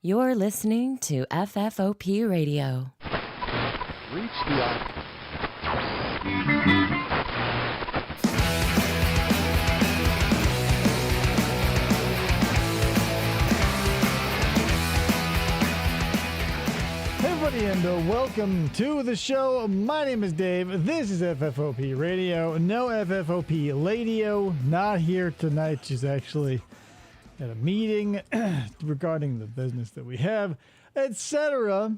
You're listening to FFOP Radio. Reach the Hey everybody, and welcome to the show. My name is Dave. This is FFOP Radio. No FFOP Ladio, not here tonight. She's actually at a meeting regarding the business that we have, etc.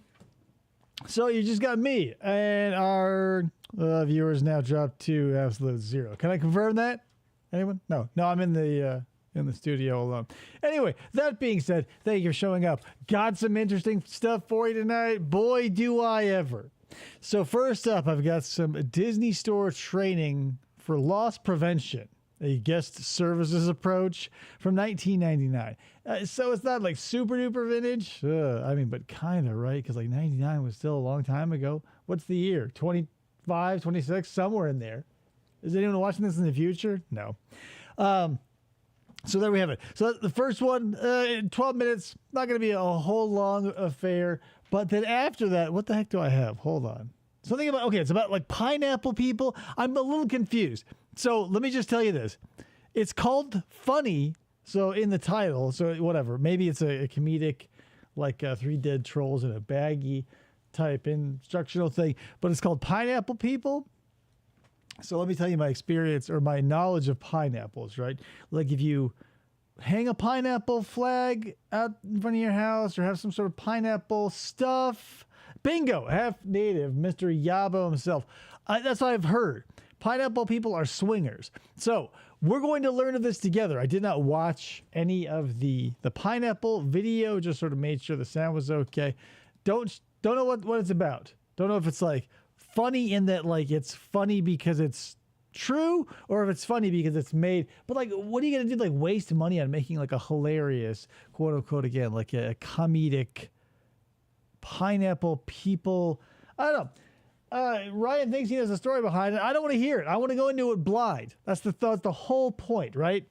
So you just got me, and our viewers now dropped to absolute zero. Can I confirm that? Anyone? No, I'm in the studio alone. Anyway, that being said, thank you for showing up. Got some interesting stuff for you tonight. Boy, do I ever. So first up, I've got some Disney Store training for loss prevention, a guest services approach from 1999. So it's not like super duper vintage. But kind of, right? Because like 99 was still a long time ago. What's the year? 25, 26, somewhere in there. Is anyone watching this in the future? No. So there we have it. So the first one, 12 minutes, not going to be a whole long affair. But then after that, what the heck do I have? Hold on. Something about, okay, it's about like pineapple people. I'm a little confused. So let me just tell you this. It's called Funny, so in the title, so whatever. Maybe it's a comedic, like Three Dead Trolls in a Baggie type instructional thing. But it's called Pineapple People. So let me tell you my experience or my knowledge of pineapples, right? Like if you hang a pineapple flag out in front of your house or have some sort of pineapple stuff, bingo, half native, Mr. Yabo himself. That's what I've heard. Pineapple people are swingers. So we're going to learn of this together. I did not watch any of the pineapple video, just sort of made sure the sound was okay. Don't know what it's about. Don't know if it's like funny in that like it's funny because it's true or if it's funny because it's made. But like, what are you going to do? Like waste money on making like a hilarious, quote unquote, again, like a comedic pineapple people. I don't know. Ryan thinks he has a story behind it. I don't want to hear it. I want to go into it blind. That's the whole point, right?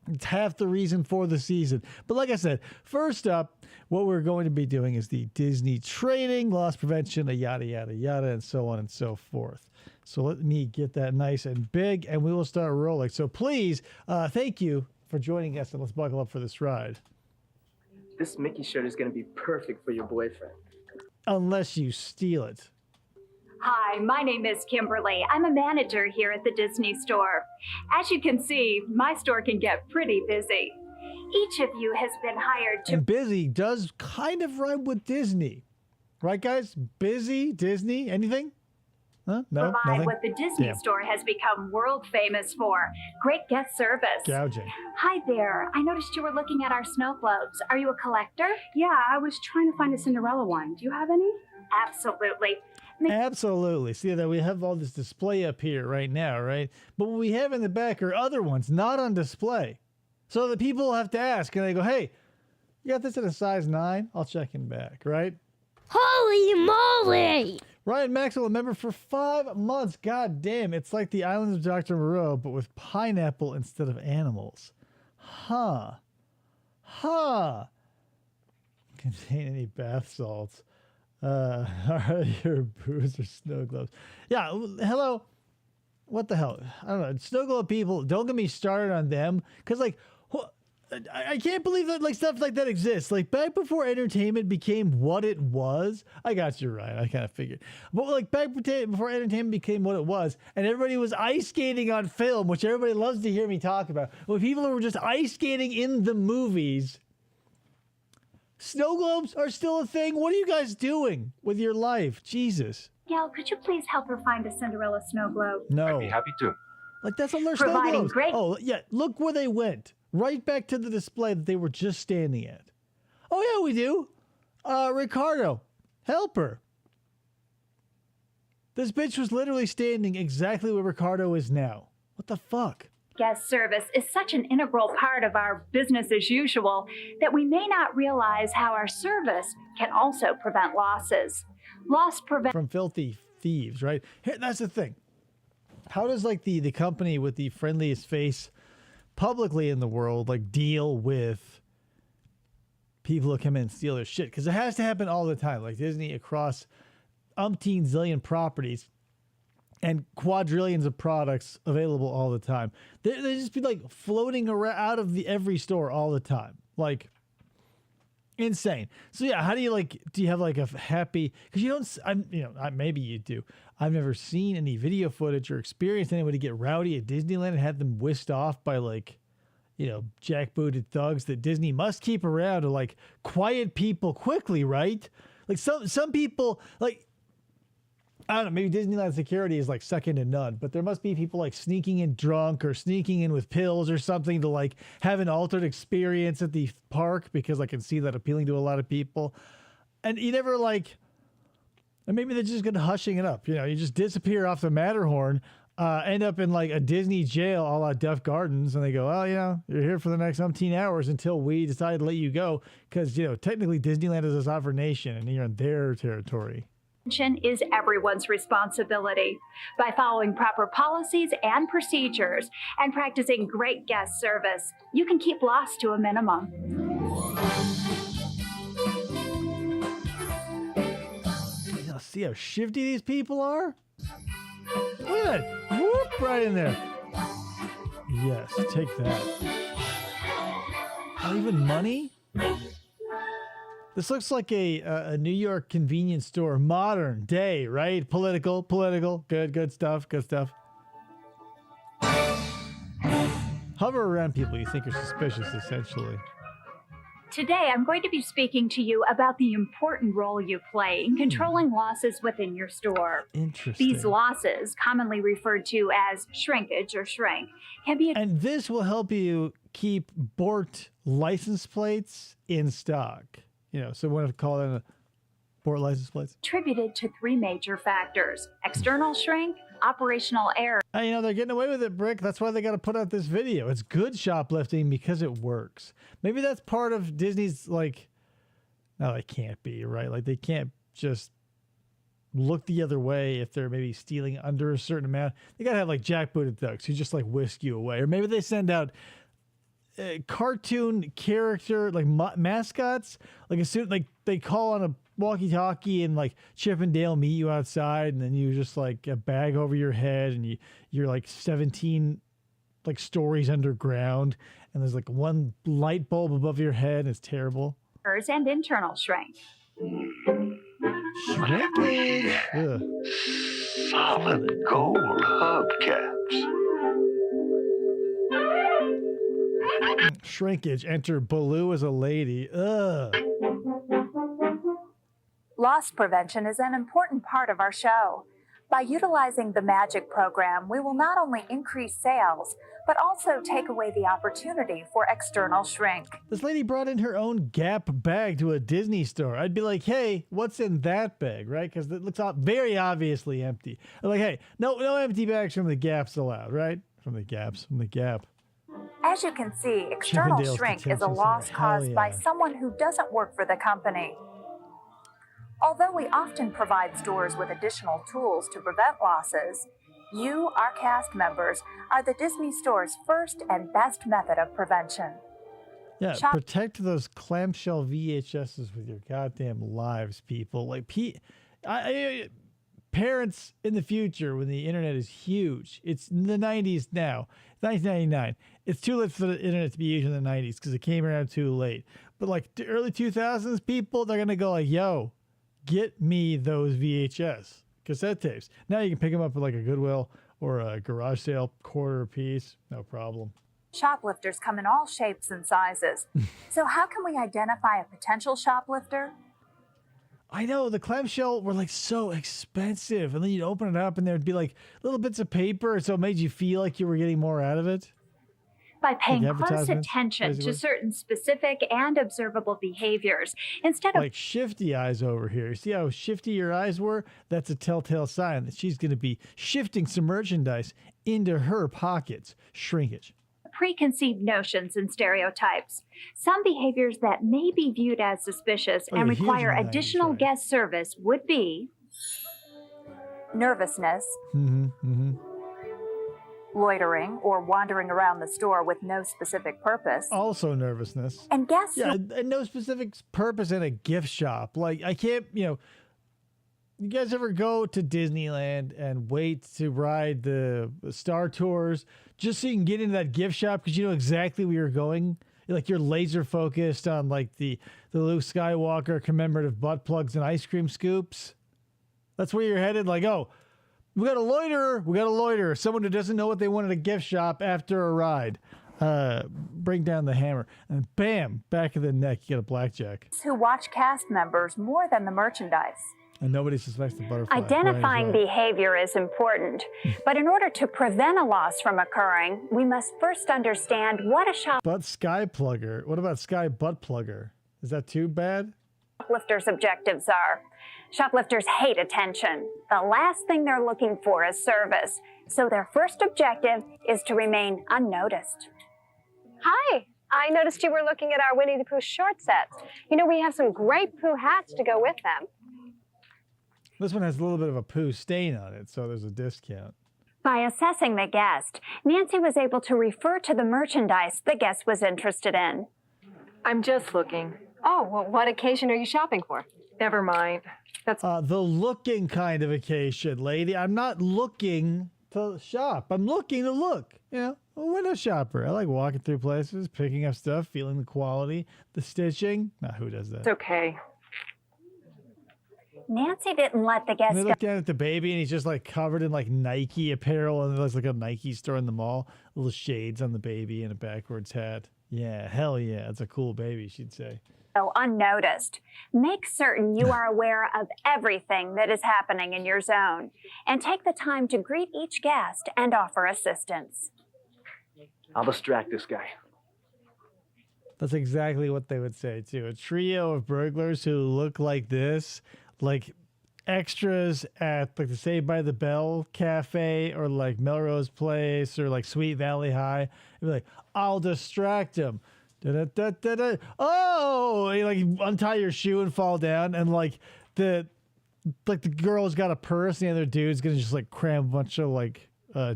It's half the reason for the season. But like I said, first up, what we're going to be doing is the Disney training, loss prevention, yada, yada, yada, and so on and so forth. So let me get that nice and big, and we will start rolling. So please, thank you for joining us, and let's buckle up for this ride. This Mickey shirt is going to be perfect for your boyfriend. Unless you steal it. Hi, my name is Kimberly. I'm a manager here at the Disney Store. As you can see, my store can get pretty busy. Each of you has been hired to... And busy does kind of rhyme with Disney. Right, guys? Busy, Disney, anything? Huh? No, provide nothing? what the Disney Damn. Store has become world famous for. Great guest service. Gouging. Hi there. I noticed you were looking at our snow globes. Are you a collector? Yeah, I was trying to find a Cinderella one. Do you have any? Absolutely. Absolutely. See that we have all this display up here right now, right? But what we have in the back are other ones not on display. So the people have to ask and they go, hey, you got this in a size 9? I'll check in back, right? Holy moly! Ryan Maxwell, a member for 5 months. God damn, it's like the Islands of Dr. Moreau, but with pineapple instead of animals. Huh. Contain any bath salts. Are your boots or snow globes? Yeah, hello. What the hell? I don't know. Snow globe people, don't get me started on them. Because, like, I can't believe that, like, stuff like that exists. Like, back before entertainment became what it was. I got you, Ryan. I kind of figured. But, like, back before entertainment became what it was, and everybody was ice skating on film, which everybody loves to hear me talk about. When people were just ice skating in the movies... Snow globes are still a thing. What are you guys doing with your life? Jesus. Gal, could you please help her find a Cinderella snow globe? No. I'd be happy to. Like, that's on their snow Providing globes. great- Oh, yeah. Look where they went. Right back to the display that they were just standing at. Oh, yeah, we do. Ricardo, help her. This bitch was literally standing exactly where Ricardo is now. What the fuck? Guest service is such an integral part of our business as usual that we may not realize how our service can also prevent losses. Loss prevention From filthy thieves, right? Here, that's the thing. How does like the company with the friendliest face publicly in the world like deal with people who come in and steal their shit, because it has to happen all the time. Like Disney across umpteen zillion properties and quadrillions of products available all the time. They just be like floating around out of every store all the time. Like insane. So yeah, how do you do you have like a happy, because you don't, maybe you do. I've never seen any video footage or experienced anybody get rowdy at Disneyland and had them whisked off by jackbooted thugs that Disney must keep around to quiet people quickly, right? Like some people, I don't know, maybe Disneyland security is second to none, but there must be people sneaking in drunk or sneaking in with pills or something to have an altered experience at the park, because I can see that appealing to a lot of people. And you never and maybe they're just good at hushing it up. You just disappear off the Matterhorn, end up in a Disney jail a la Duff Gardens, and they go, oh, you're here for the next umpteen hours until we decide to let you go, because, technically Disneyland is a sovereign nation and you're in their territory. Is everyone's responsibility. By following proper policies and procedures and practicing great guest service, you can keep loss to a minimum. See how shifty these people are? Look at that. Whoop, right in there. Yes, take that. Not even money? This looks like a New York convenience store, modern day, right? Political, good stuff. Hover around people you think are suspicious, essentially. Today, I'm going to be speaking to you about the important role you play in controlling losses within your store. Interesting. These losses, commonly referred to as shrinkage or shrink, can be... And this will help you keep Bort license plates in stock. So we want to call it a Bort license plates. Attributed to three major factors: external shrink, operational error. They're getting away with it, Brick. That's why they got to put out this video. It's good shoplifting because it works. Maybe that's part of Disney's no, it can't be, right? They can't just look the other way if they're maybe stealing under a certain amount. They got to have jackbooted thugs who just whisk you away. Or maybe they send out cartoon character mascots, as soon they call on a walkie-talkie and Chip and Dale meet you outside, and then you just a bag over your head, and you're 17 stories underground, and there's one light bulb above your head, and it's terrible. And internal shrink. Shrinkage. Ugh. Solid gold hubcaps. Shrinkage. Enter Baloo as a lady. Ugh. Loss prevention is an important part of our show. By utilizing the Magic program, we will not only increase sales, but also take away the opportunity for external shrink. This lady brought in her own Gap bag to a Disney store. I'd be like, hey, what's in that bag, right? Because it looks very obviously empty. I'm like, hey, no empty bags from the Gaps allowed, right? From the Gap. As you can see, external shrink is a loss caused by someone who doesn't work for the company. Although we often provide stores with additional tools to prevent losses, you, our cast members, are the Disney Store's first and best method of prevention. Yeah, protect those clamshell VHSs with your goddamn lives, people. Parents in the future, when the internet is huge, it's in the 90s now, 1999. It's too late for the internet to be used in the 90s because it came around too late. But the early 2000s people, they're going to go yo, get me those VHS cassette tapes. Now you can pick them up at a Goodwill or a garage sale, quarter a piece, no problem. Shoplifters come in all shapes and sizes. So how can we identify a potential shoplifter? I know, the clamshell were so expensive, and then you'd open it up and there'd be little bits of paper, so it made you feel like you were getting more out of it. By paying close attention to certain specific and observable behaviors instead of shifty eyes over here. See how shifty your eyes were? That's a telltale sign that she's going to be shifting some merchandise into her pockets. Shrinkage. preconceived notions and stereotypes. Some behaviors that may be viewed as suspicious and require additional guest service would be nervousness, loitering or wandering around the store with no specific purpose. Also nervousness. And guests Yeah, and no specific purpose in a gift shop. Like, I can't, you guys ever go to Disneyland and wait to ride the Star Tours just so you can get into that gift shop because you know exactly where you're going? Like, you're laser focused on, like, the Luke Skywalker commemorative butt plugs and ice cream scoops. That's where you're headed. Like, oh, we got a loiterer. Someone who doesn't know what they want at a gift shop after a ride. Bring down the hammer. And bam, back of the neck, you get a blackjack. Who watch cast members more than the merchandise. And nobody suspects the butterfly. Identifying behavior is important, but in order to prevent a loss from occurring, we must first understand what a Butt sky plugger. What about sky butt plugger? Is that too bad? shoplifter's objectives are. Shoplifters hate attention. The last thing they're looking for is service, so their first objective is to remain unnoticed. Hi, I noticed you were looking at our Winnie the Pooh short sets. You know, we have some great Pooh hats to go with them. This one has a little bit of a poo stain on it, so there's a discount. By assessing the guest, Nancy was able to refer to the merchandise the guest was interested in. I'm just looking. Oh, well, what occasion are you shopping for? Never mind. That's the looking kind of occasion, lady. I'm not looking to shop. I'm looking to look. A window shopper. I like walking through places, picking up stuff, feeling the quality, the stitching. Nah, who does that? It's okay. Nancy didn't let the guest And they look down at the baby, and he's just like covered in like Nike apparel, and there's like a Nike store in the mall. Little shades on the baby and a backwards hat. Yeah, hell yeah, it's a cool baby, she'd say. go unnoticed. Make certain you are aware of everything that is happening in your zone, and take the time to greet each guest and offer assistance. I'll distract this guy. That's exactly what they would say, too. A trio of burglars who look like this, like extras at like the Saved by the Bell cafe or like Melrose Place or like Sweet Valley High. They'd be like, I'll distract him. Da-da-da-da-da. Oh, you like untie your shoe and fall down, and like the girl's got a purse, and the other dude's gonna just like cram a bunch of like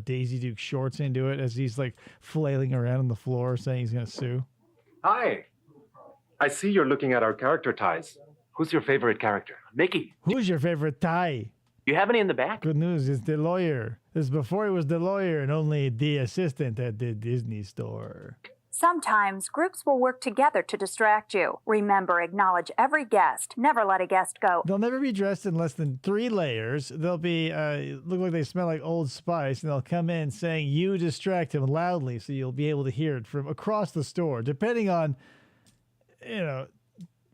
Daisy Duke shorts into it as he's like flailing around on the floor saying he's gonna sue. Hi. I see you're looking at our character ties. Who's your favorite character? Mickey. Who's your favorite tie? You have any in the back? Good news, it's the lawyer. This is before he was the lawyer and only the assistant at the Disney store. Sometimes groups will work together to distract you. Remember, acknowledge every guest. Never let a guest go. They'll never be dressed in less than 3 layers. They'll be look like they smell like Old Spice, and they'll come in saying, "You distract him," loudly, so you'll be able to hear it from across the store, depending on,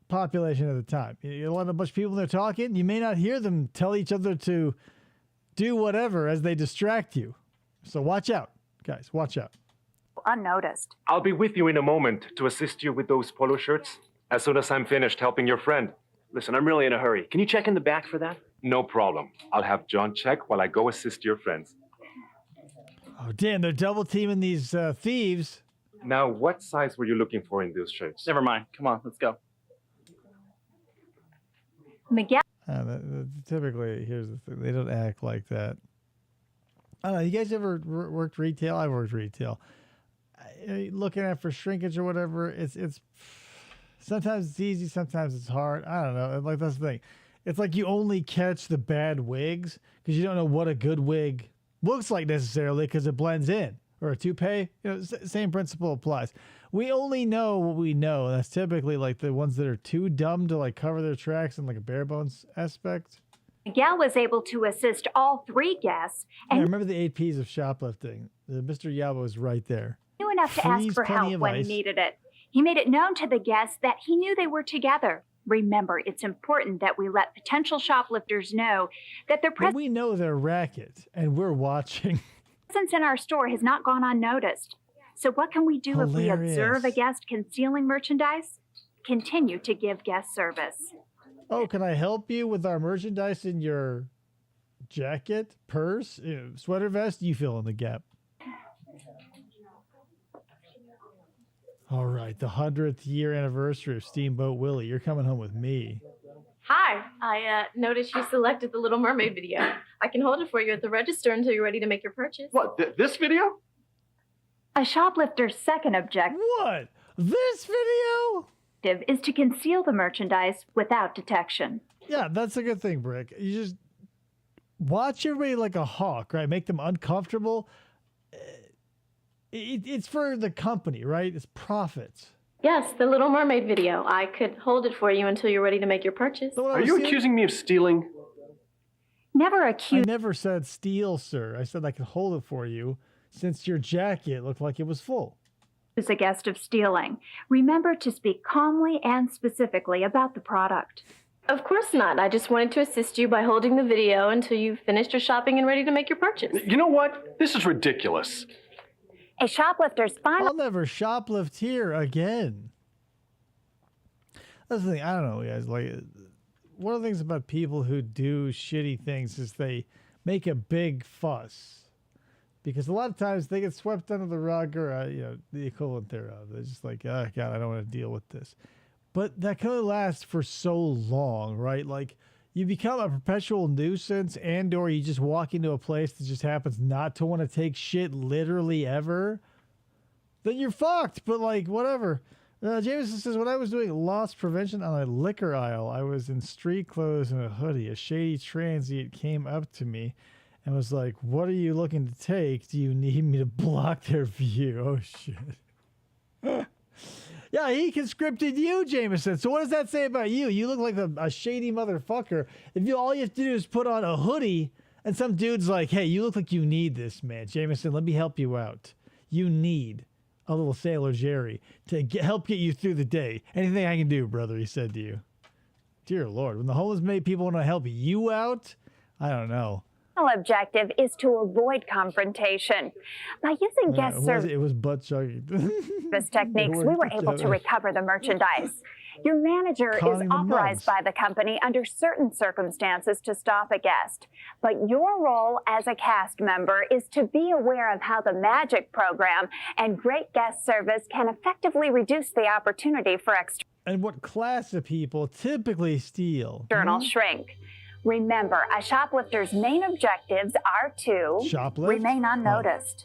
population at the time. You let a bunch of people there talking, you may not hear them tell each other to do whatever as they distract you. So watch out, guys. Watch out. Unnoticed. I'll be with you in a moment to assist you with those polo shirts as soon as I'm finished helping your friend. Listen, I'm really in a hurry. Can you check in the back for that? No problem. I'll have John check while I go assist your friends. Oh, damn, they're double teaming these thieves. Now, what size were you looking for in those shirts? Never mind. Come on, let's go. Miguel. Typically, here's the thing. They don't act like that. I don't know. You guys ever worked retail? I've worked retail. Looking at for shrinkage or whatever, it's sometimes it's easy, sometimes it's hard. I don't know. Like, that's the thing. It's like you only catch the bad wigs because you don't know what a good wig looks like necessarily because it blends in. Or a toupee, same principle applies. We only know what we know. And that's typically like the ones that are too dumb to like cover their tracks in like a bare bones aspect. Miguel was able to assist all 3 guests and remember the 8 P's of shoplifting. Mr. Yabo is right there. knew enough to ask for help when he needed it. He made it known to the guests that he knew they were together. Remember, it's important that we let potential shoplifters know that their presence we know their racket, and we're watching. presence in our store has not gone unnoticed. So what can we do Hilarious. if we observe a guest concealing merchandise? Continue to give guest service. Oh, can I help you with our merchandise in your jacket, purse, sweater vest? You fill in the gap. All right, the 100th year anniversary of Steamboat Willie. You're coming home with me. Hi. I noticed you selected the Little Mermaid video. I can hold it for you at the register until you're ready to make your purchase. What, this video? A shoplifter's second objective What? This video? is to conceal the merchandise without detection. Yeah, that's a good thing, Brick. You just watch everybody like a hawk, right? Make them uncomfortable. It's for the company, right? It's profits. Yes, the Little Mermaid video. I could hold it for you until you're ready to make your purchase. So Are you accusing me of stealing? Never I accuse never said steal, sir. I said I could hold it for you since your jacket looked like it was full. a guest of stealing. Remember to speak calmly and specifically about the product. Of course not. I just wanted to assist you by holding the video until you've finished your shopping and ready to make your purchase. You know what? This is ridiculous. A shoplifter's final... I'll never shoplift here again. That's the thing. I don't know, guys. Like, one of the things about people who do shitty things is they make a big fuss. Because a lot of times they get swept under the rug or, the equivalent thereof. They're just like, oh, God, I don't want to deal with this. But that can only last for so long, right? Like, you become a perpetual nuisance and or you just walk into a place that just happens not to want to take shit literally ever. Then you're fucked. But, like, whatever. Jameson says, when I was doing loss prevention on a liquor aisle, I was in street clothes and a hoodie. A shady transient came up to me and was like, what are you looking to take? Do you need me to block their view? Oh, shit. Yeah, he conscripted you, Jameson. So what does that say about you? You look like a shady motherfucker. If all you have to do is put on a hoodie and some dude's like, hey, you look like you need this, man. Jameson, let me help you out. You need a little Sailor Jerry to help get you through the day. Anything I can do, brother, he said to you. Dear Lord, when the homeless made people want to help you out, I don't know. objective is to avoid confrontation. By using guest service it was butt chugging. techniques, we were able to recover the merchandise. Your manager is authorized by the company under certain circumstances to stop a guest. But your role as a cast member is to be aware of how the magic program and great guest service can effectively reduce the opportunity for And what class of people typically steal? external shrink. Remember, a shoplifter's main objectives are to remain unnoticed,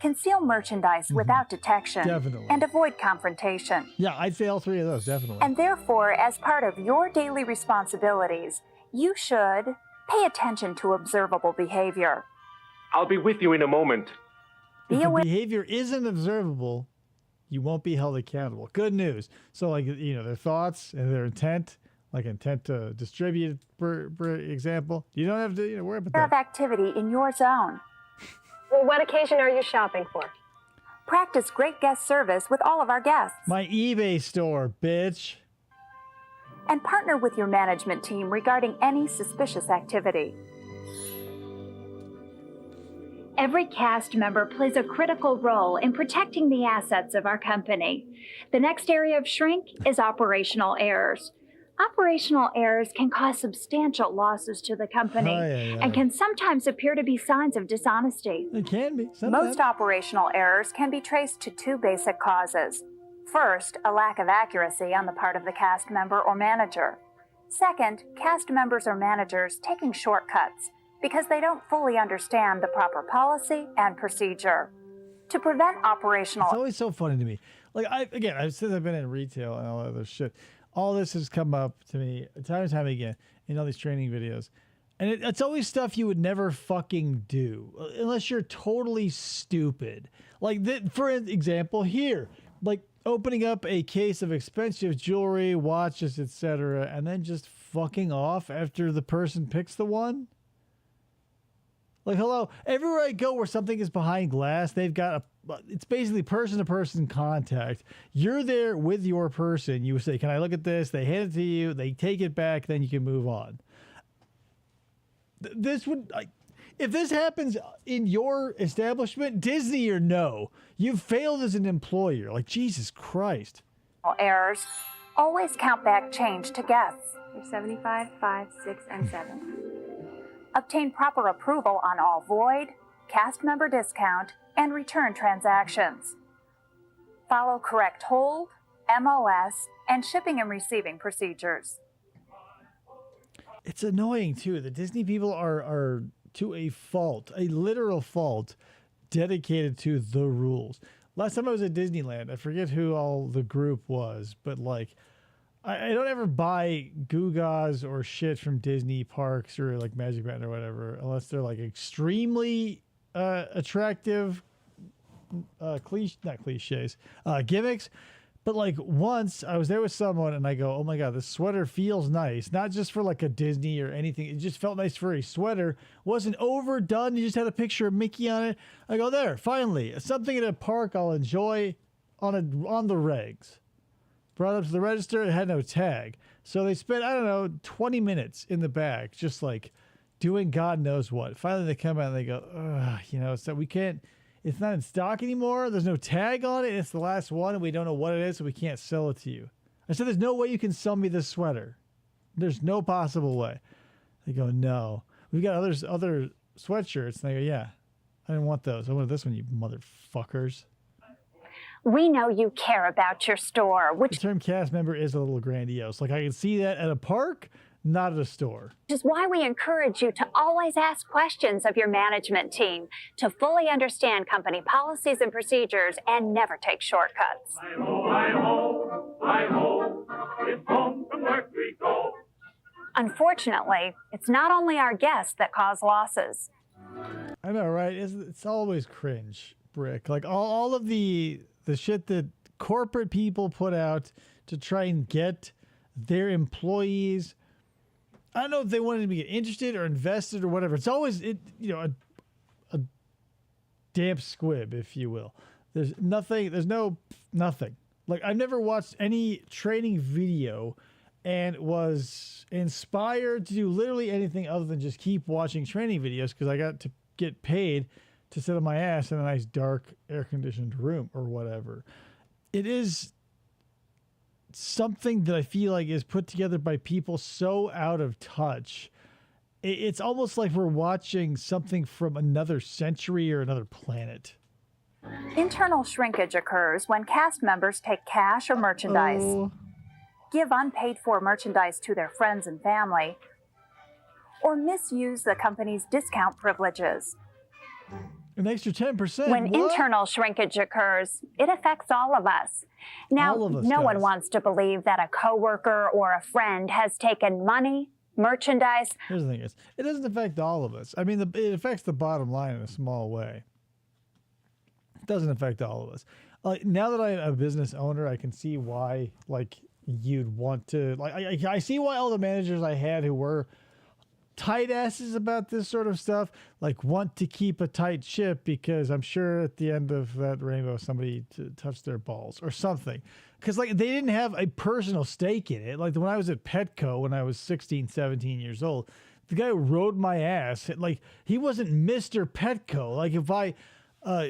conceal merchandise without detection, Definitely. and avoid confrontation. Yeah, I'd say all three of those, definitely. And therefore, as part of your daily responsibilities, you should pay attention to observable behavior. I'll be with you in a moment. If the behavior isn't observable, you won't be held accountable. Good news. So, like, their thoughts and their intent, like intent to distribute, for example, you don't have to worry about that. Of activity in your zone. Well, what occasion are you shopping for? Practice great guest service with all of our guests. My eBay store, bitch. And partner with your management team regarding any suspicious activity. Every cast member plays a critical role in protecting the assets of our company. The next area of shrink is operational errors. Operational errors can cause substantial losses to the company and can sometimes appear to be signs of dishonesty. It can be. Most operational errors can be traced to two basic causes. First, a lack of accuracy on the part of the cast member or manager. Second, cast members or managers taking shortcuts because they don't fully understand the proper policy and procedure. To prevent operational... It's always so funny to me. Like, since I've been in retail and all that other shit, all this has come up to me time and time again in all these training videos. And it's always stuff you would never fucking do unless you're totally stupid. Like, for example, here, like opening up a case of expensive jewelry, watches, etc., and then just fucking off after the person picks the one. Like, hello, everywhere I go where something is behind glass, they've got it's basically person-to-person contact. You're there with your person. You say, can I look at this? They hand it to you. They take it back. Then you can move on. If this happens in your establishment, Disney or no, you've failed as an employer. Like, Jesus Christ. Errors. Always count back change to guests. You're 75, 5, 6, and 7. Obtain proper approval on all void, cast member discount, and return transactions. Follow correct hold, MOS, and shipping and receiving procedures. It's annoying, too. The Disney people are to a fault, a literal fault, dedicated to the rules. Last time I was at Disneyland, I forget who all the group was, but like, I don't ever buy gewgaws or shit from Disney parks or like Magic Mountain or whatever, unless they're like extremely attractive, not cliches, gimmicks. But like once I was there with someone and I go, oh my God, this sweater feels nice. Not just for like a Disney or anything. It just felt nice for a sweater. Wasn't overdone. You just had a picture of Mickey on it. I go, there, finally. Something at a park I'll enjoy on the regs. Brought up to the register. It had no tag. So they spent, I don't know, 20 minutes in the back just like doing God knows what. Finally they come out and they go, so we can't. It's not in stock anymore. There's no tag on it. It's the last one, and we don't know what it is, so we can't sell it to you. I said, there's no way you can sell me this sweater. There's no possible way. They go, no. We've got other sweatshirts. And they go, yeah, I didn't want those. I wanted this one, you motherfuckers. We know you care about your store, The term cast member is a little grandiose. Like, I can see that at a park, not at a store. Which is why we encourage you to always ask questions of your management team to fully understand company policies and procedures and never take shortcuts. It's home from work we go. Unfortunately, it's not only our guests that cause losses. I know, right? It's always cringe, Brick. Like all of the shit that corporate people put out to try and get their employees. I don't know if they wanted to be interested or invested or whatever. It's always a damp squib, if you will. There's nothing. Like, I've never watched any training video and was inspired to do literally anything other than just keep watching training videos because I got to get paid to sit on my ass in a nice dark air-conditioned room or whatever. It is something that I feel like is put together by people so out of touch. It's almost like we're watching something from another century or another planet. Internal shrinkage occurs when cast members take cash or merchandise, give unpaid for merchandise to their friends and family, or misuse the company's discount privileges. An extra 10%. When internal shrinkage occurs, it affects all of us. Now, no one wants to believe that a coworker or a friend has taken money, merchandise. Here's the thing: it doesn't affect all of us. I mean, it affects the bottom line in a small way. It doesn't affect all of us. Now that I'm a business owner, I can see why, like, you'd want to. Like, I see why all the managers I had who were tight asses about this sort of stuff, like, want to keep a tight ship because I'm sure at the end of that rainbow somebody touched their balls or something, because like they didn't have a personal stake in it. Like when I was at Petco when I was 16, 17 years old, the guy who rode my ass, like, he wasn't Mr. Petco. Like if I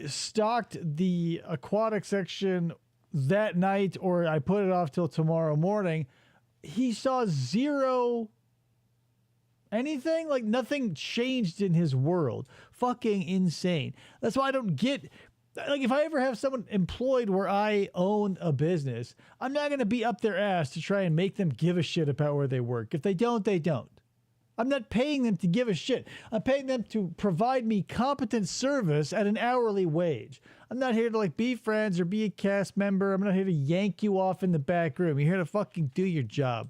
stocked the aquatic section that night or I put it off till tomorrow morning, he saw zero anything. Like nothing changed in his world. Fucking insane. That's why I don't get, like, if I ever have someone employed where I own a business, I'm not going to be up their ass to try and make them give a shit about where they work. If they don't, they don't. I'm not paying them to give a shit. I'm paying them to provide me competent service at an hourly wage. I'm not here to like be friends or be a cast member. I'm not here to yank you off in the back room. You're here to fucking do your job.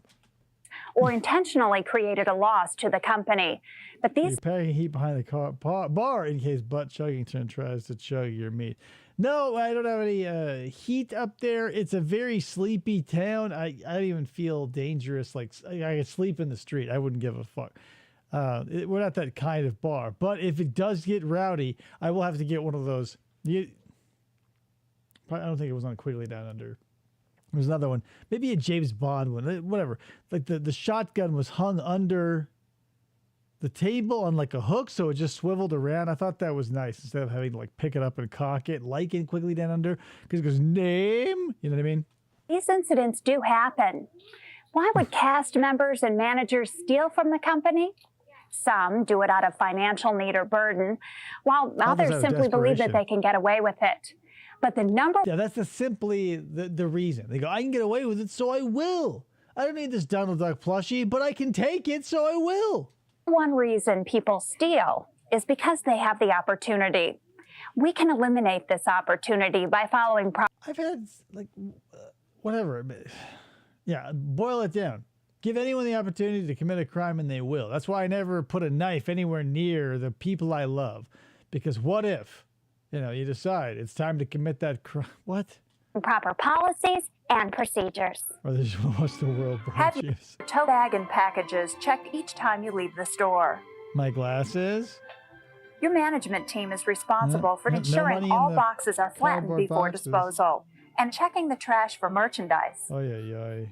Or intentionally created a loss to the company. But these... You're packing heat behind the bar in case Butt Chuggington tries to chug your meat. No, I don't have any heat up there. It's a very sleepy town. I don't even feel dangerous. Like, I could sleep in the street. I wouldn't give a fuck. We're not that kind of bar. But if it does get rowdy, I will have to get one of those. I don't think it was on Quigley Down Under. There's another one, maybe a James Bond one, whatever. Like the shotgun was hung under the table on like a hook, so it just swiveled around. I thought that was nice instead of having to like pick it up and cock it like in Quigley Down Under, because it goes name. You know what I mean? These incidents do happen. Why would cast members and managers steal from the company? Some do it out of financial need or burden, while others simply believe that they can get away with it. But the number... Yeah, that's simply the reason. They go, I can get away with it, so I will. I don't need this Donald Duck plushie, but I can take it, so I will. One reason people steal is because they have the opportunity. We can eliminate this opportunity by following I've had, like, whatever. Yeah, boil it down. Give anyone the opportunity to commit a crime and they will. That's why I never put a knife anywhere near the people I love. Because what if, you decide it's time to commit that crime? What? proper policies and procedures. Or they just watch the world burn. Have your tote bag and packages checked each time you leave the store. My glasses? Your management team is responsible for ensuring all boxes are flattened before disposal and checking the trash for merchandise. Oh, yeah.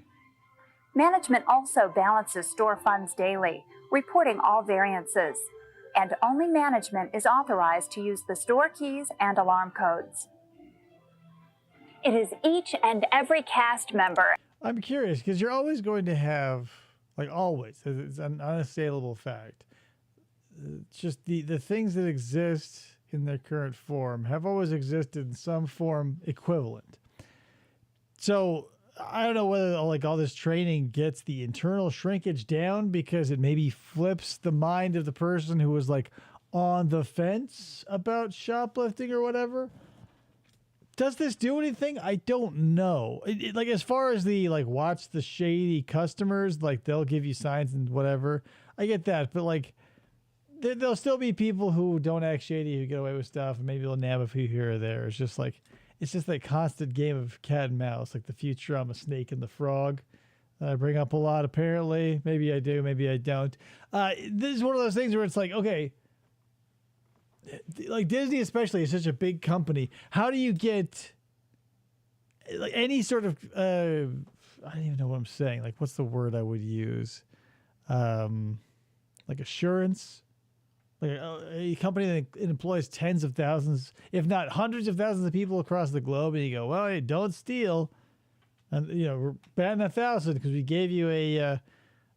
Management also balances store funds daily, reporting all variances. And only management is authorized to use the store keys and alarm codes. It is each and every cast member. I'm curious, because you're always going to have, like always, it's an unassailable fact. It's just the things that exist in their current form have always existed in some form equivalent. So I don't know whether like all this training gets the internal shrinkage down because it maybe flips the mind of the person who was like on the fence about shoplifting or whatever. Does this do anything? I don't know. Like as far as the like watch the shady customers, like they'll give you signs and whatever. I get that, but like there'll still be people who don't act shady who get away with stuff, and maybe they'll nab a few here or there. It's just that constant game of cat and mouse, like the Futurama Snake and the Frog. I bring up a lot, apparently. Maybe I do, maybe I don't. This is one of those things where it's like, okay, like Disney especially is such a big company. How do you get like any sort of, I don't even know what I'm saying. Like, what's the word I would use? Like assurance? Like a company that employs tens of thousands, if not hundreds of thousands of people across the globe, and you go, well, hey, don't steal. And, we're batting 1,000 because we gave you a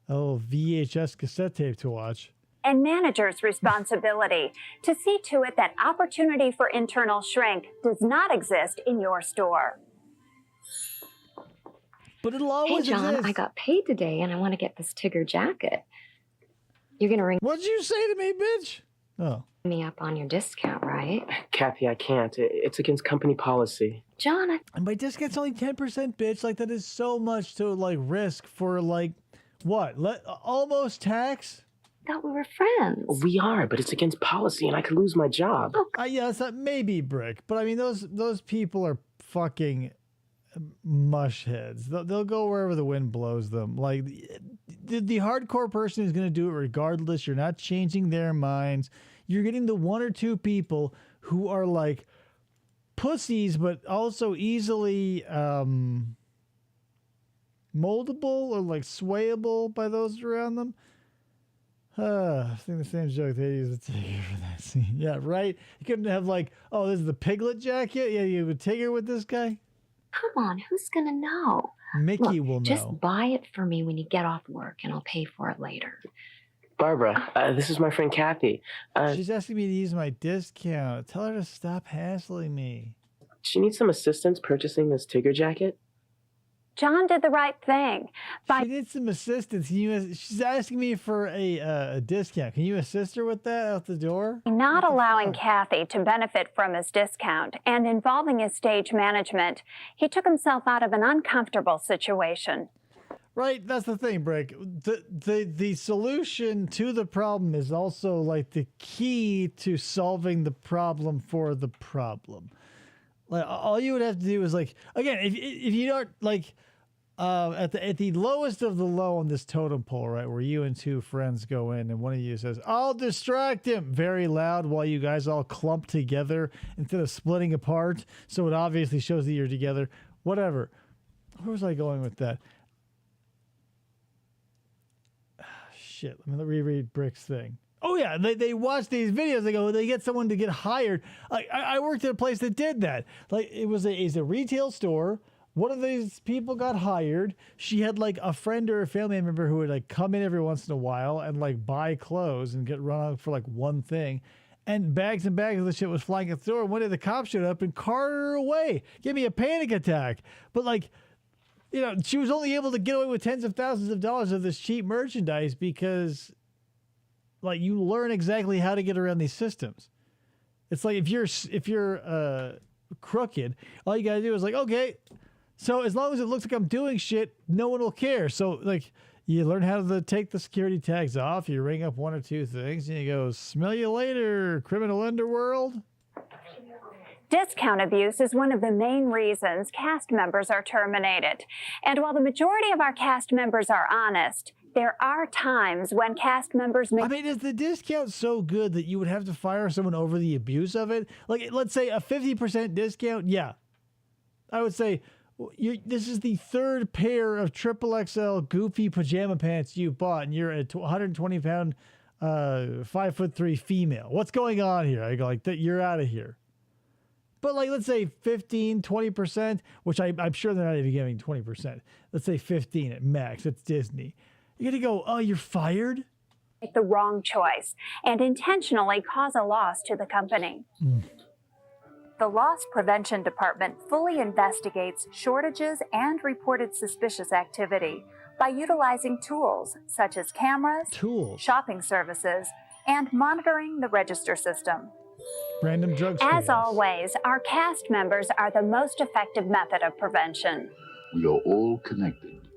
little VHS cassette tape to watch. And manager's responsibility to see to it that opportunity for internal shrink does not exist in your store. But it'll always exist. Hey, John, I got paid today and I want to get this Tigger jacket. You're going to ring... What'd you say to me, bitch? Oh. Me up on your discount, right? Kathy, I can't. It's against company policy. John, And my discount's only 10%, bitch. Like, that is so much to, like, risk for, like, what? Almost tax? I thought we were friends. We are, but it's against policy and I could lose my job. Yeah, it's not maybe Brick, but I mean, those people are fucking mush heads. They'll go wherever the wind blows them. Like the hardcore person is going to do it regardless. You're not changing their minds. You're getting the one or two people who are like pussies, but also easily moldable or like swayable by those around them. I think the same joke they use a Tigger for that scene. Yeah, right? You couldn't have like, oh, this is the Piglet jacket? Yeah, you would Tigger with this guy? Come on, who's going to know? Mickey will know. Just buy it for me when you get off work and I'll pay for it later. Barbara, this is my friend Kathy. She's asking me to use my discount. Tell her to stop hassling me. She needs some assistance purchasing this Tigger jacket. John did the right thing. She needs some assistance. She's asking me for a discount. Can you assist her with that out the door? Not allowing Kathy to benefit from his discount and involving his stage management, he took himself out of an uncomfortable situation. Right, that's the thing, Brick. The solution to the problem is also like the key to solving the problem for the problem. Like all you would have to do is like, again, if you don't like at the lowest of the low on this totem pole, right, where you and two friends go in and one of you says, I'll distract him very loud while you guys all clump together instead of splitting apart, so it obviously shows that you're together. Whatever. Where was I going with that? Shit, let me reread Brick's thing. Oh yeah, they watch these videos. They get someone to get hired. I worked at a place that did that. Like it's a retail store. One of these people got hired. She had like a friend or a family member who would like come in every once in a while and like buy clothes and get run out for like one thing. And bags and bags of the shit was flying at the door. One day the cops showed up and carted her away. Gave me a panic attack. But like, she was only able to get away with tens of thousands of dollars of this cheap merchandise because like you learn exactly how to get around these systems. It's like if you're crooked, all you gotta do is like, okay, so as long as it looks like I'm doing shit, no one will care. So like you learn how to take the security tags off, you ring up one or two things, and you go, smell you later, criminal underworld. Discount abuse is one of the main reasons cast members are terminated. And while the majority of our cast members are honest, there are times when cast members make... I mean, is the discount so good that you would have to fire someone over the abuse of it? Like, let's say a 50% discount, yeah. I would say, this is the third pair of XXL goofy pajama pants you bought, and you're a 120-pound, 5'3" female. What's going on here? I go like, you're out of here. But like, let's say 15, 20%, which I'm sure they're not even giving 20%. Let's say 15 at max. It's Disney. You're going to go, oh, you're fired? Make the wrong choice and intentionally cause a loss to the company. The Loss Prevention Department fully investigates shortages and reported suspicious activity by utilizing tools such as cameras, shopping services, and monitoring the register system. Random drug As screens. always, our cast members are the most effective method of prevention. We are all connected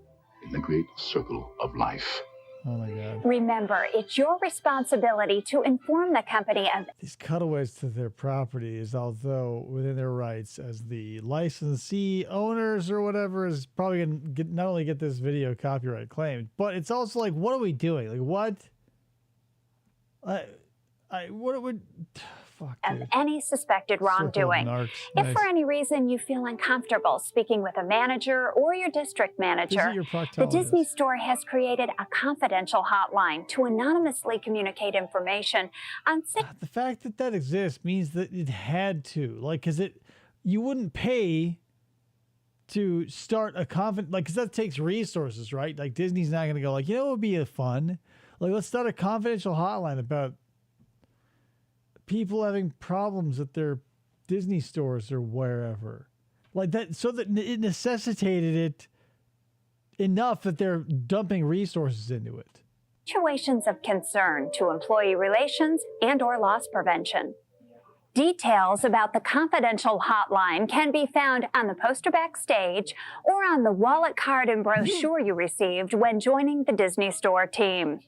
in the great circle of life. Oh my God. Remember, it's your responsibility to inform the company of these cutaways to their properties, although within their rights as the licensee owners or whatever, is probably going to not only get this video copyright claimed, but it's also like, what are we doing? Like, what? What would... Fuck, of any suspected wrongdoing. If for any reason you feel uncomfortable speaking with a manager or your district manager, the Disney Store has created a confidential hotline to anonymously communicate information on... The fact that that exists means that it had to. Like, because you wouldn't pay to start a because that takes resources, right? Like, Disney's not going to go like, what would be fun? Like, let's start a confidential hotline about people having problems at their Disney stores or wherever, like that, so that it necessitated it enough that they're dumping resources into it. Situations of concern to employee relations and or loss prevention. Details about the confidential hotline can be found on the poster backstage or on the wallet card and brochure you received when joining the Disney Store team.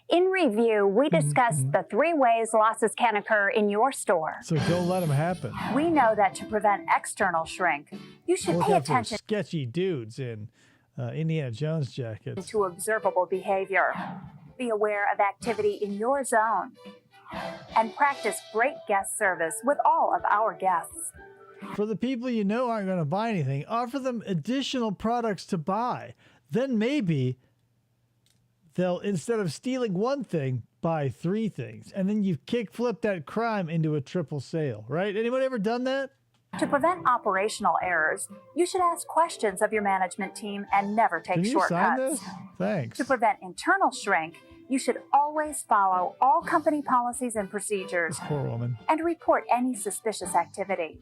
In review, we discussed the 3 ways losses can occur in your store. So don't let them happen. We know that to prevent external shrink, you should pay attention to sketchy dudes in Indiana Jones jackets. To observable behavior. Be aware of activity in your zone. And practice great guest service with all of our guests. For the people you know aren't going to buy anything, offer them additional products to buy. Then maybe they'll, instead of stealing one thing, buy 3 things. And then you kick-flip that crime into a triple sale, right? Anyone ever done that? To prevent operational errors, you should ask questions of your management team and never take shortcuts. Can you sign this? Thanks. To prevent internal shrink, you should always follow all company policies and procedures. This poor woman. And report any suspicious activity.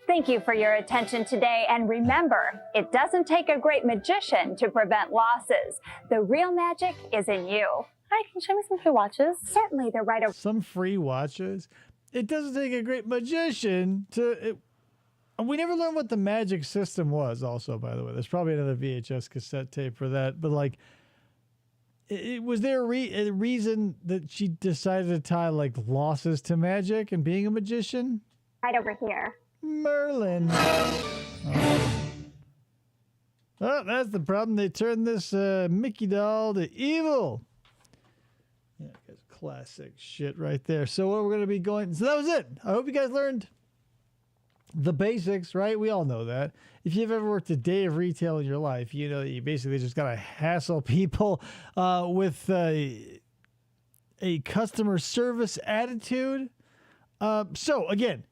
Thank you for your attention today, and remember, it doesn't take a great magician to prevent losses. The real magic is in you. Hi, can you show me some free watches? Certainly, the right of... Some free watches? It doesn't take a great magician to... We never learned what the magic system was also, by the way. There's probably another VHS cassette tape for that, but like... Was there a reason that she decided to tie like losses to magic and being a magician? Right over here. Merlin. Oh, that's the problem. They turned this Mickey doll to evil. Yeah, that's classic shit right there. So what we're going to be going... So that was it. I hope you guys learned the basics, right? We all know that. If you've ever worked a day of retail in your life, you know that you basically just got to hassle people with a customer service attitude. So, again,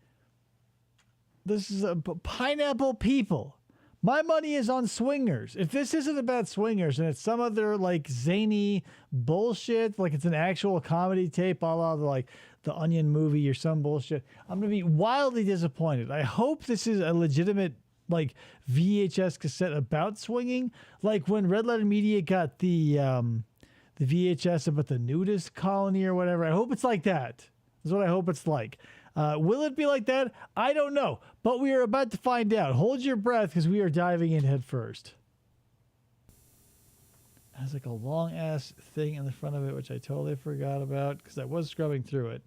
this is Pineapple People. My money is on Swingers. If this isn't about Swingers and it's some other like zany bullshit, like it's an actual comedy tape, a la the Onion movie or some bullshit, I'm going to be wildly disappointed. I hope this is a legitimate like VHS cassette about swinging, like when Red Letter Media got the the VHS about the nudist colony or whatever. I hope it's like that. That's what I hope it's like. Will it be like that? I don't know, but we are about to find out. Hold your breath because we are diving in head first. It has like a long ass thing in the front of it, which I totally forgot about because I was scrubbing through it.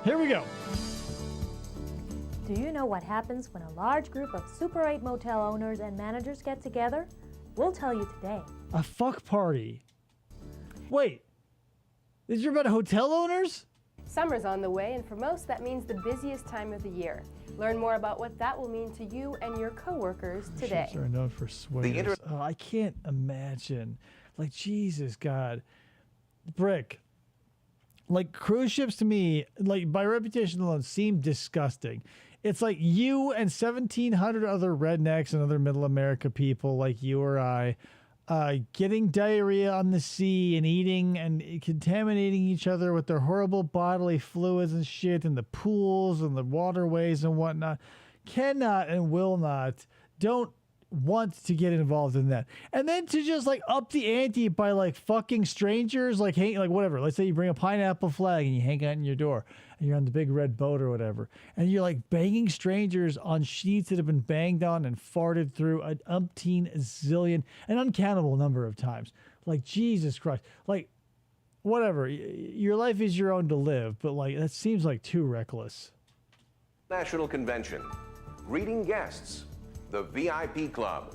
Here we go. Do you know what happens when a large group of Super 8 motel owners and managers get together? We'll tell you today. A fuck party. Wait, is it about hotel owners? Summer's on the way, and for most, that means the busiest time of the year. Learn more about what that will mean to you and your coworkers today. Ships are known for sweaters. Oh, I can't imagine. Like, Jesus, God. Brick. Like, cruise ships to me, like, by reputation alone, seem disgusting. It's like you and 1,700 other rednecks and other middle America people like you or I getting diarrhea on the sea and eating and contaminating each other with their horrible bodily fluids and shit in the pools and the waterways and whatnot. Cannot and will not, don't want to get involved in that. And then to just like up the ante by like fucking strangers, like hang, like whatever. Let's say you bring a pineapple flag and you hang out in your door and you're on the big red boat or whatever. And you're like banging strangers on sheets that have been banged on and farted through an umpteen zillion, an uncountable number of times. Like, Jesus Christ. Like, whatever. Your life is your own to live, but like, that seems like too reckless. National Convention, greeting guests, the VIP Club,